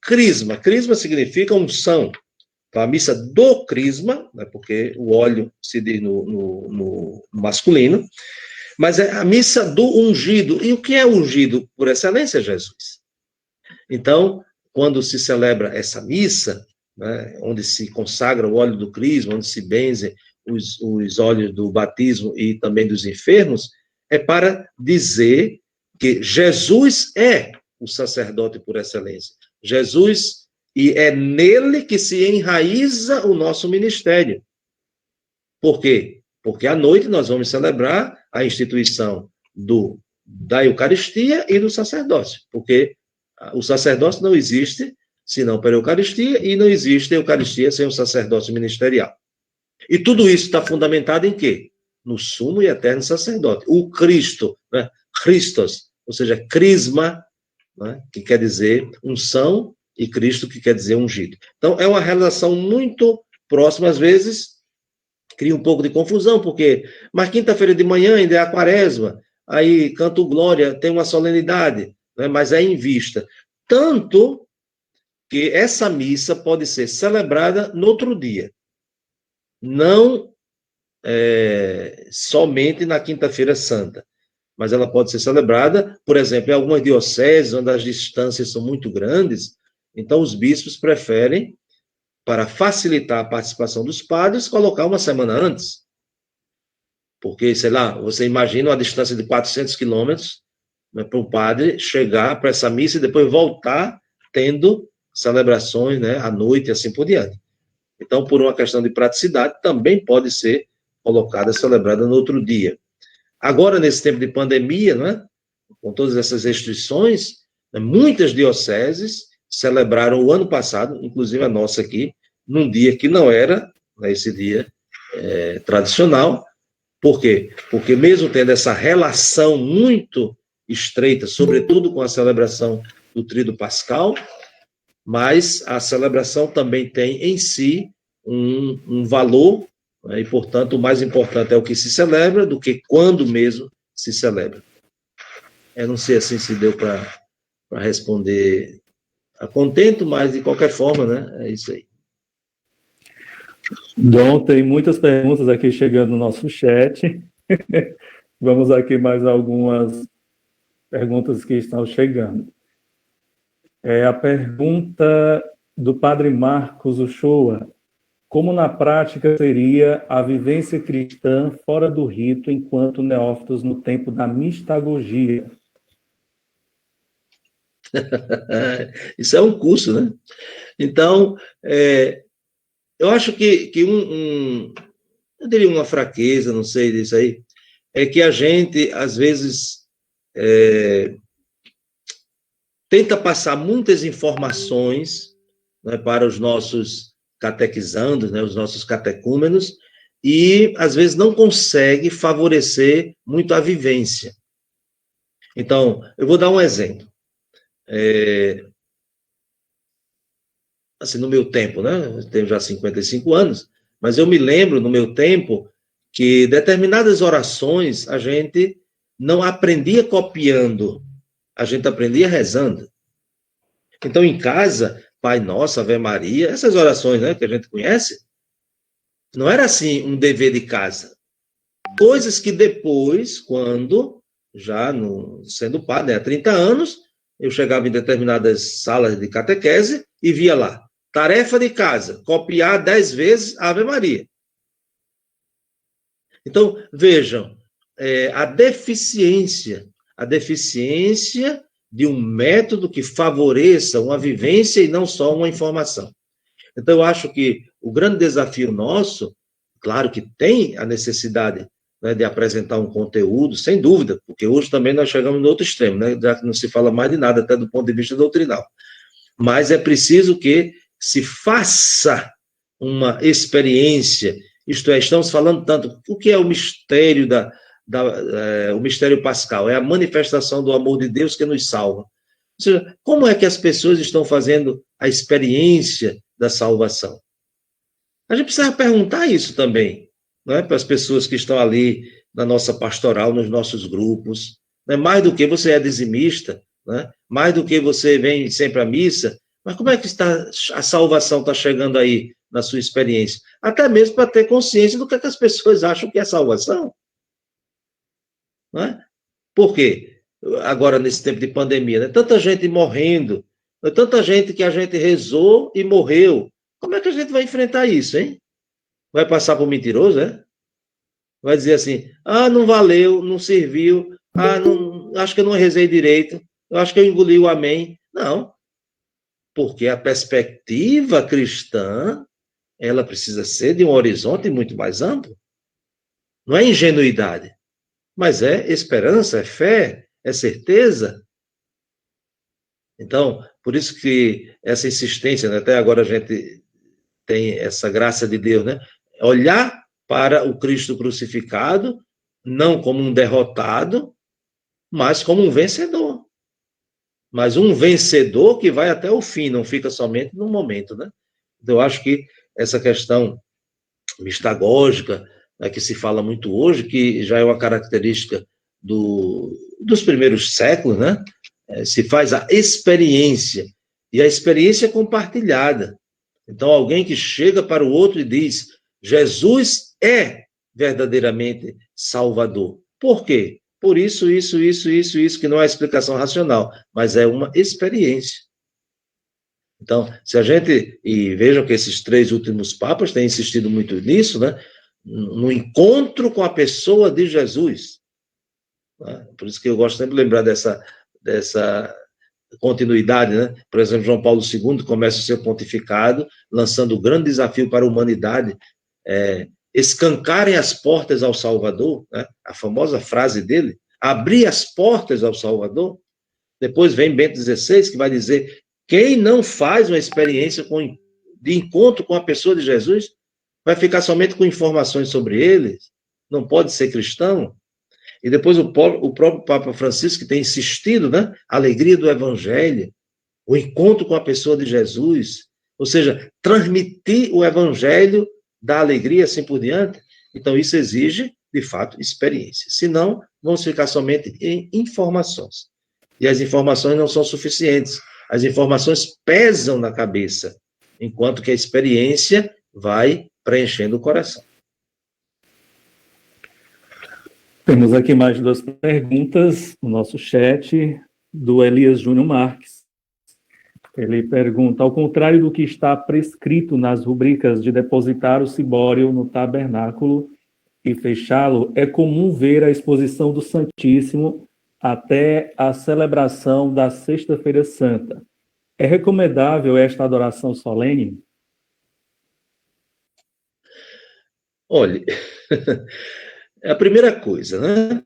crisma. Crisma significa unção. Então, a missa do crisma, né, porque o óleo se diz no masculino, mas é a missa do ungido. E o que é ungido por excelência? Jesus. Então, quando se celebra essa missa, né, onde se consagra o óleo do crisma, onde se benzem os óleos do batismo e também dos enfermos, é para dizer que Jesus é o sacerdote por excelência. Jesus, e é nele que se enraiza o nosso ministério. Por quê? Porque à noite nós vamos celebrar a instituição da Eucaristia e do sacerdócio, porque o sacerdócio não existe senão pela Eucaristia, e não existe a Eucaristia sem o sacerdócio ministerial. E tudo isso está fundamentado em quê? No sumo e eterno sacerdote. O Cristo, né? Christos, ou seja, crisma, né? Que quer dizer unção, e Cristo, que quer dizer ungido. Então, é uma relação muito próxima, às vezes, cria um pouco de confusão, porque, mas quinta-feira de manhã ainda é a quaresma, aí canto glória, tem uma solenidade, né? Mas é em vista. Tanto que essa missa pode ser celebrada no outro dia. Não somente na quinta-feira santa, mas ela pode ser celebrada, por exemplo, em algumas dioceses, onde as distâncias são muito grandes, então os bispos preferem, para facilitar a participação dos padres, colocar uma semana antes. Porque, sei lá, você imagina uma distância de 400 quilômetros, né, para um padre chegar para essa missa e depois voltar tendo celebrações, né, à noite e assim por diante. Então, por uma questão de praticidade, também pode ser colocada, celebrada no outro dia. Agora, nesse tempo de pandemia, né, com todas essas restrições, né, muitas dioceses celebraram o ano passado, inclusive a nossa aqui, num dia que não era, né, esse dia tradicional. Por quê? Porque mesmo tendo essa relação muito estreita, sobretudo com a celebração do Tríduo Pascal, mas a celebração também tem em si um valor, né, e, portanto, o mais importante é o que se celebra do que quando mesmo se celebra. Eu não sei assim se deu para responder a contento, mas de qualquer forma, né, é isso aí. Dom, tem muitas perguntas aqui chegando no nosso chat. Vamos aqui mais algumas perguntas que estão chegando. A pergunta do Padre Marcos Uchoa: como na prática seria a vivência cristã fora do rito enquanto neófitos no tempo da mistagogia? Isso é um curso, né? Então, eu acho que eu diria uma fraqueza, não sei disso aí, é que a gente, às vezes, tenta passar muitas informações, né, para os nossos catequizandos, né, os nossos catecúmenos, e, às vezes, não consegue favorecer muito a vivência. Então, eu vou dar um exemplo. Assim, no meu tempo, né? Eu tenho já 55 anos, mas eu me lembro, no meu tempo, que determinadas orações a gente não aprendia copiando, a gente aprendia rezando. Então, em casa, Pai Nosso, Ave Maria, essas orações, né, que a gente conhece, não era assim um dever de casa. Coisas que depois, quando, já sendo padre, há 30 anos, eu chegava em determinadas salas de catequese e via lá: tarefa de casa, copiar 10 vezes Ave Maria. Então, vejam, a deficiência de um método que favoreça uma vivência e não só uma informação. Então, eu acho que o grande desafio nosso, claro que tem a necessidade, né, de apresentar um conteúdo, sem dúvida, porque hoje também nós chegamos no outro extremo, né, já que não se fala mais de nada, até do ponto de vista doutrinal. Mas é preciso que se faça uma experiência, isto é, estamos falando tanto, o que é o mistério o mistério pascal? É a manifestação do amor de Deus que nos salva. Ou seja, como é que as pessoas estão fazendo a experiência da salvação? A gente precisa perguntar isso também, não é, para as pessoas que estão ali na nossa pastoral, nos nossos grupos, né? Mais do que você é dizimista, né? Mais do que você vem sempre à missa, mas como é que a salvação está chegando aí na sua experiência, até mesmo para ter consciência do que as pessoas acham que é salvação. Não é? Por quê? Agora, nesse tempo de pandemia, né? Tanta gente morrendo, tanta gente que a gente rezou e morreu. Como é que a gente vai enfrentar isso, hein? Vai passar por mentiroso, né? Vai dizer assim, não valeu, não serviu, não, acho que eu não rezei direito, eu acho que eu engoli o amém. Não, porque a perspectiva cristã, ela precisa ser de um horizonte muito mais amplo. Não é ingenuidade, mas é esperança, é fé, é certeza. Então, por isso que essa insistência, né, até agora a gente tem essa graça de Deus, né? Olhar para o Cristo crucificado, não como um derrotado, mas como um vencedor. Mas um vencedor que vai até o fim, não fica somente no momento, né? Então, eu acho que essa questão mistagógica, né, que se fala muito hoje, que já é uma característica dos primeiros séculos, né? Se faz a experiência, e a experiência é compartilhada. Então, alguém que chega para o outro e diz, Jesus é verdadeiramente Salvador. Por quê? Por isso, que não é explicação racional, mas é uma experiência. Então, se a gente, e vejam que esses 3 últimos papas têm insistido muito nisso, né? No encontro com a pessoa de Jesus. Né? Por isso que eu gosto sempre de lembrar dessa continuidade, né? Por exemplo, João Paulo II começa o seu pontificado lançando o grande desafio para a humanidade, escancarem as portas ao Salvador, né? A famosa frase dele, abrir as portas ao Salvador. Depois vem Bento XVI, que vai dizer, quem não faz uma experiência de encontro com a pessoa de Jesus, vai ficar somente com informações sobre ele, não pode ser cristão. E depois o próprio Papa Francisco, que tem insistido, né? A alegria do Evangelho, o encontro com a pessoa de Jesus, ou seja, transmitir o Evangelho da alegria, assim por diante. Então, isso exige, de fato, experiência. Senão, vamos ficar somente em informações. E as informações não são suficientes. As informações pesam na cabeça, enquanto que a experiência vai preenchendo o coração. Temos aqui mais 2 perguntas no nosso chat, do Elias Júnior Marques. Ele pergunta, ao contrário do que está prescrito nas rubricas de depositar o cibório no tabernáculo e fechá-lo, é comum ver a exposição do Santíssimo até a celebração da Sexta-feira Santa. É recomendável esta adoração solene? Olha, a primeira coisa, né?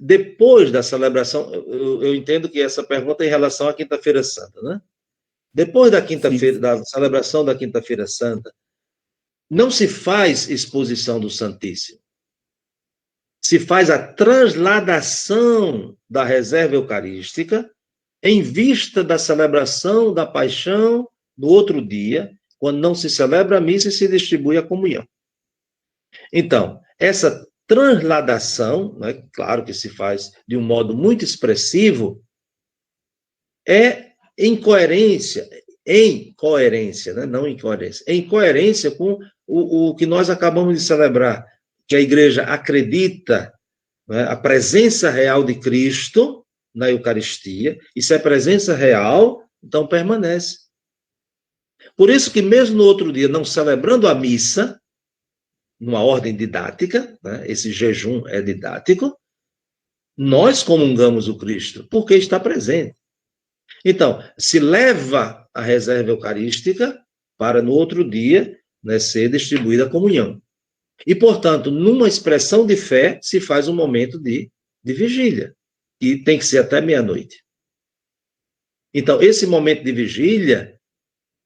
Depois da celebração, eu entendo que essa pergunta é em relação à Quinta-feira Santa, né? Depois da quinta-feira, da celebração da Quinta-feira Santa, não se faz exposição do Santíssimo. Se faz a transladação da reserva eucarística em vista da celebração da paixão no outro dia, quando não se celebra a missa e se distribui a comunhão. Então, essa transladação, né, claro que se faz de um modo muito expressivo, é em coerência, né, não incoerência, em coerência com o que nós acabamos de celebrar, que a igreja acredita, né, a presença real de Cristo na Eucaristia, e se é presença real, então permanece. Por isso que mesmo no outro dia, não celebrando a missa, numa ordem didática, né, esse jejum é didático, nós comungamos o Cristo, porque está presente. Então, se leva a reserva eucarística para no outro dia, né, ser distribuída a comunhão. E, portanto, numa expressão de fé, se faz um momento de vigília, e tem que ser até meia-noite. Então, esse momento de vigília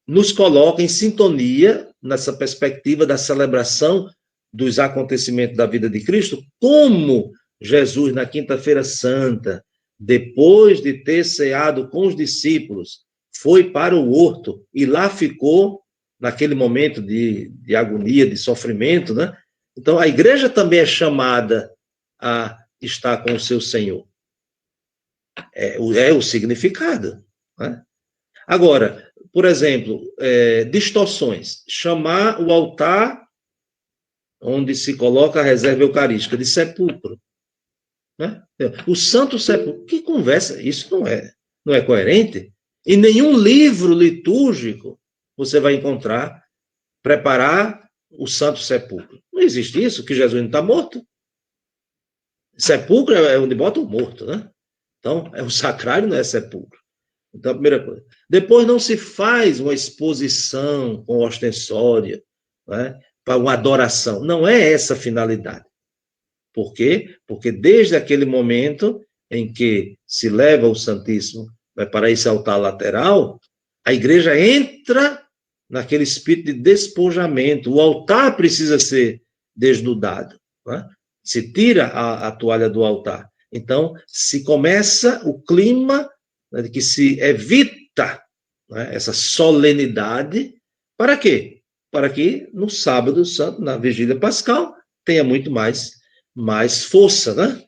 nos coloca em sintonia nessa perspectiva da celebração dos acontecimentos da vida de Cristo, como Jesus, na Quinta-feira Santa, depois de ter ceado com os discípulos, foi para o horto e lá ficou, naquele momento de agonia, de sofrimento, né? Então, a igreja também é chamada a estar com o seu Senhor. É o significado, né? Agora, por exemplo, distorções. Chamar o altar onde se coloca a reserva eucarística de sepulcro. Né? O santo sepulcro. Que conversa? Isso não é coerente. Em nenhum livro litúrgico você vai encontrar preparar o santo sepulcro. Não existe isso, que Jesus não está morto. Sepulcro é onde bota o morto, né? Então, o sacrário não é sepulcro. Então, a primeira coisa. Depois, não se faz uma exposição com ostensória, né, para uma adoração. Não é essa a finalidade. Por quê? Porque desde aquele momento em que se leva o Santíssimo para esse altar lateral, a igreja entra naquele espírito de despojamento. O altar precisa ser desnudado, né? Se tira a toalha do altar. Então, se começa o clima, né, de que se evita, né, essa solenidade. Para quê? Para que no sábado santo, na vigília pascal, tenha muito mais força, né?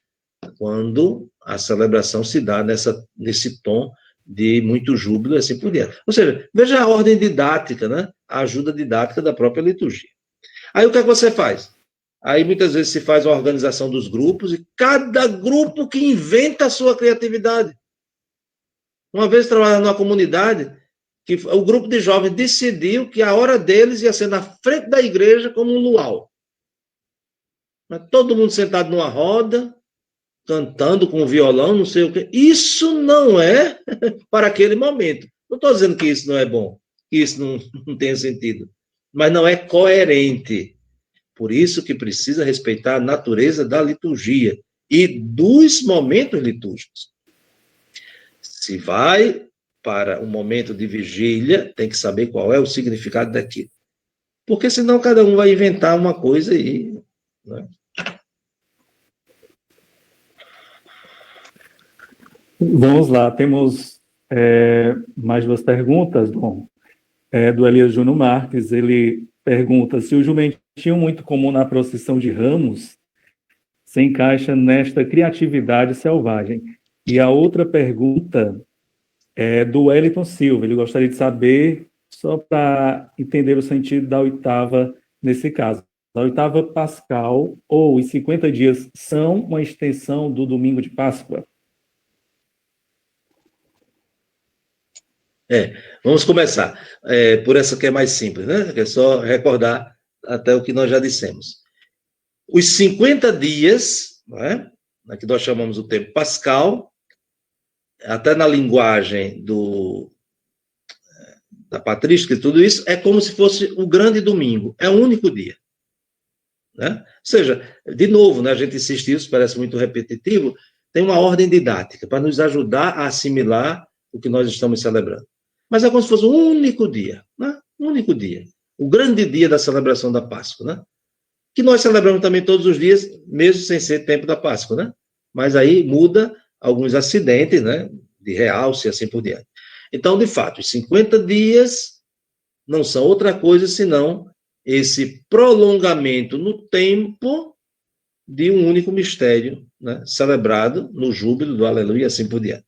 Quando a celebração se dá nesse tom de muito júbilo e assim por diante. Ou seja, veja a ordem didática, né? A ajuda didática da própria liturgia. Aí o que é que você faz? Aí muitas vezes se faz uma organização dos grupos e cada grupo que inventa a sua criatividade. Uma vez trabalhando numa comunidade, que o grupo de jovens decidiu que a hora deles ia ser na frente da igreja como um luau. Todo mundo sentado numa roda, cantando com violão, não sei o quê. Isso não é para aquele momento. Não estou dizendo que isso não é bom, que isso não tem sentido, mas não é coerente. Por isso que precisa respeitar a natureza da liturgia e dos momentos litúrgicos. Se vai para um momento de vigília, tem que saber qual é o significado daquilo. Porque senão cada um vai inventar uma coisa aí, né? Vamos lá, temos mais duas perguntas, Dom. Do Elias Júnior Marques, ele pergunta se o jumentinho muito comum na procissão de Ramos se encaixa nesta criatividade selvagem. E a outra pergunta é do Wellington Silva, ele gostaria de saber, só para entender o sentido da oitava nesse caso. A oitava pascal ou os 50 dias são uma extensão do domingo de Páscoa? Vamos começar por essa que é mais simples, né? É só recordar até o que nós já dissemos. Os 50 dias, né, que nós chamamos o tempo pascal, até na linguagem da patrística e tudo isso, é como se fosse o grande domingo, é um único dia. Né? Ou seja, de novo, né, a gente insiste isso, parece muito repetitivo, tem uma ordem didática para nos ajudar a assimilar o que nós estamos celebrando. Mas é como se fosse um único dia, né? Um único dia. O grande dia da celebração da Páscoa, né? Que nós celebramos também todos os dias, mesmo sem ser tempo da Páscoa, né? Mas aí muda alguns acidentes, né? De realce e assim por diante. Então, de fato, os 50 dias não são outra coisa senão esse prolongamento no tempo de um único mistério, né? Celebrado no júbilo do aleluia e assim por diante.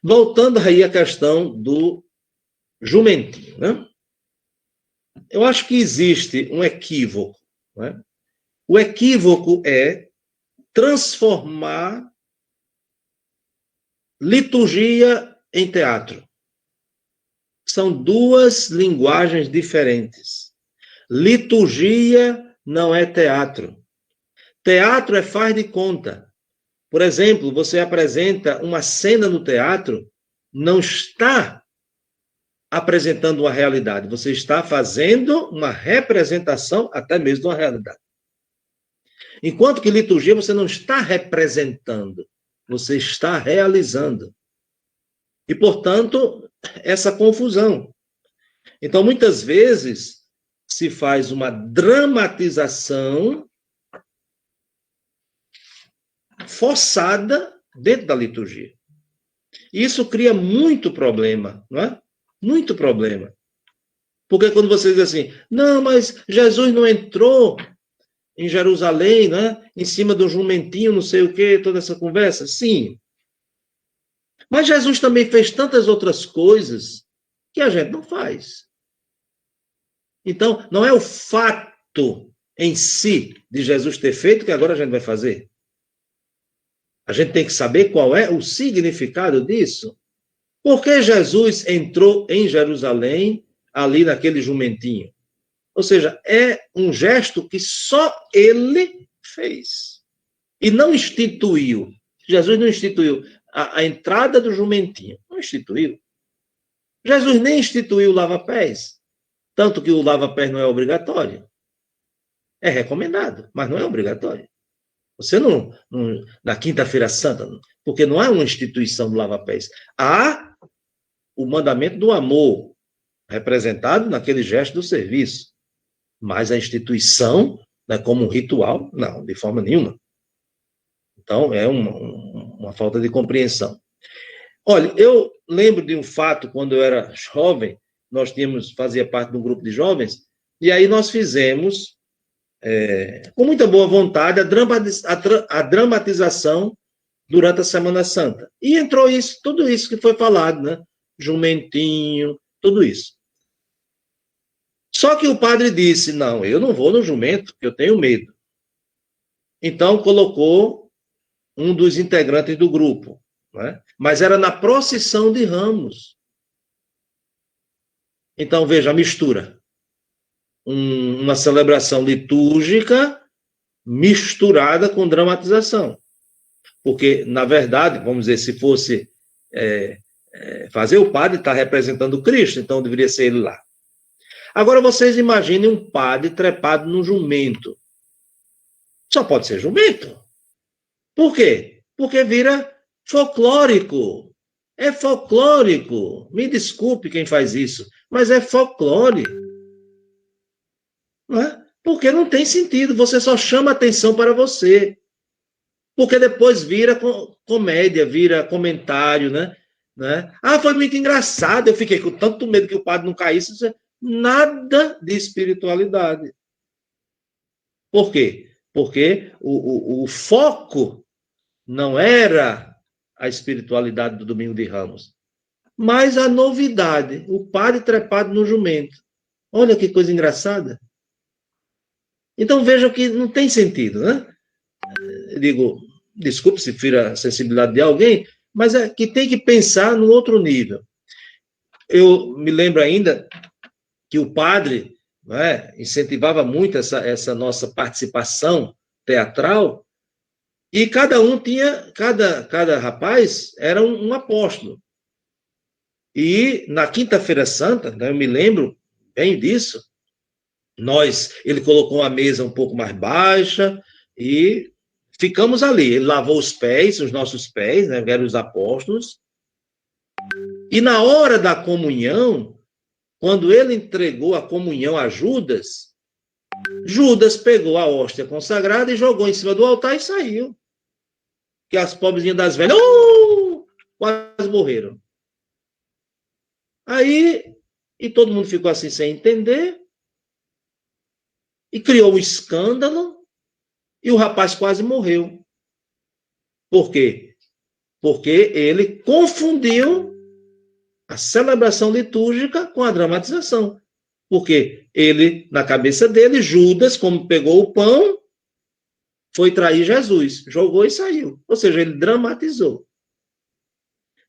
Voltando aí à questão do jumentinho, né? Eu acho que existe um equívoco, né? O equívoco é transformar liturgia em teatro. São duas linguagens diferentes. Liturgia não é teatro. Teatro é faz de conta. Por exemplo, você apresenta uma cena no teatro, não está apresentando uma realidade, você está fazendo uma representação até mesmo de uma realidade. Enquanto que liturgia você não está representando, você está realizando. E, portanto, essa confusão. Então, muitas vezes, se faz uma dramatização forçada dentro da liturgia. Isso cria muito problema, não é? Muito problema. Porque quando você diz assim, não, mas Jesus não entrou em Jerusalém, né? Em cima do jumentinho, não sei o quê, toda essa conversa. Sim. Mas Jesus também fez tantas outras coisas que a gente não faz. Então, não é o fato em si de Jesus ter feito que agora a gente vai fazer. A gente tem que saber qual é o significado disso. Por que Jesus entrou em Jerusalém, ali naquele jumentinho? Ou seja, é um gesto que só ele fez. E não instituiu. Jesus não instituiu a entrada do jumentinho. Não instituiu. Jesus nem instituiu o lava-pés. Tanto que o lava-pés não é obrigatório. É recomendado, mas não é obrigatório. Você não na Quinta-feira Santa, porque não há uma instituição do lava-pés. Há o mandamento do amor, representado naquele gesto do serviço. Mas a instituição, né, como um ritual, não, de forma nenhuma. Então, é uma falta de compreensão. Olha, eu lembro de um fato, quando eu era jovem, nós fazia parte de um grupo de jovens, e aí nós fizemos, com muita boa vontade, a dramatização durante a Semana Santa. E entrou tudo isso que foi falado, né? Jumentinho, tudo isso. Só que o padre disse, não, eu não vou no jumento, porque eu tenho medo. Então, colocou um dos integrantes do grupo, né? Mas era na procissão de Ramos. Então, veja, a mistura. Uma celebração litúrgica misturada com dramatização. Porque, na verdade, vamos dizer, se fosse fazer o padre estar representando Cristo, então deveria ser ele lá. Agora, vocês imaginem um padre trepado num jumento. Só pode ser jumento. Por quê? Porque vira folclórico. É folclórico. Me desculpe quem faz isso, mas é folclore. Não é? Porque não tem sentido. Você só chama atenção para você. Porque depois vira comédia, vira comentário, né? Ah, foi muito engraçado. Eu fiquei com tanto medo que o padre não caísse. Nada de espiritualidade. Por quê? Porque o foco não era a espiritualidade do Domingo de Ramos, mas a novidade, o padre trepado no jumento. Olha que coisa engraçada. Então vejam que não tem sentido, né? Eu digo, desculpe se fira a sensibilidade de alguém, mas é que tem que pensar no outro nível. Eu me lembro ainda que o padre, né, incentivava muito essa nossa participação teatral, e cada um tinha, cada rapaz era um apóstolo. E na Quinta-feira Santa, né, eu me lembro bem disso, ele colocou uma mesa um pouco mais baixa e ficamos ali. Ele lavou os pés, os nossos pés, né, eram os apóstolos. E na hora da comunhão, quando ele entregou a comunhão a Judas, Judas pegou a hóstia consagrada e jogou em cima do altar e saiu. Que as pobrezinhas das velhas quase morreram. Aí, e todo mundo ficou assim sem entender, e criou um escândalo, e o rapaz quase morreu. Por quê? Porque ele confundiu a celebração litúrgica com a dramatização. Porque ele, na cabeça dele, Judas, como pegou o pão, foi trair Jesus, jogou e saiu. Ou seja, ele dramatizou.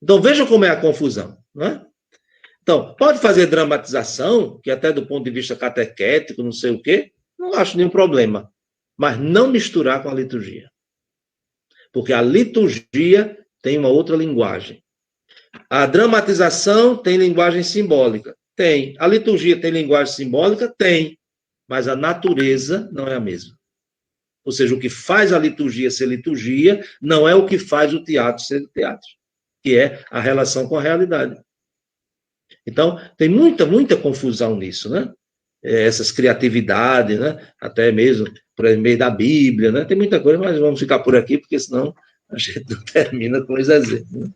Então, veja como é a confusão, não é? Então, pode fazer dramatização, que até do ponto de vista catequético, não sei o quê, não acho nenhum problema. Mas não misturar com a liturgia. Porque a liturgia tem uma outra linguagem. A dramatização tem linguagem simbólica? Tem. A liturgia tem linguagem simbólica? Tem. Mas a natureza não é a mesma. Ou seja, o que faz a liturgia ser liturgia não é o que faz o teatro ser teatro, que é a relação com a realidade. Então, tem muita confusão nisso, né? Essas criatividades, né? Até mesmo por meio da Bíblia, né? Tem muita coisa, mas vamos ficar por aqui, porque senão a gente não termina com os exemplos. Né?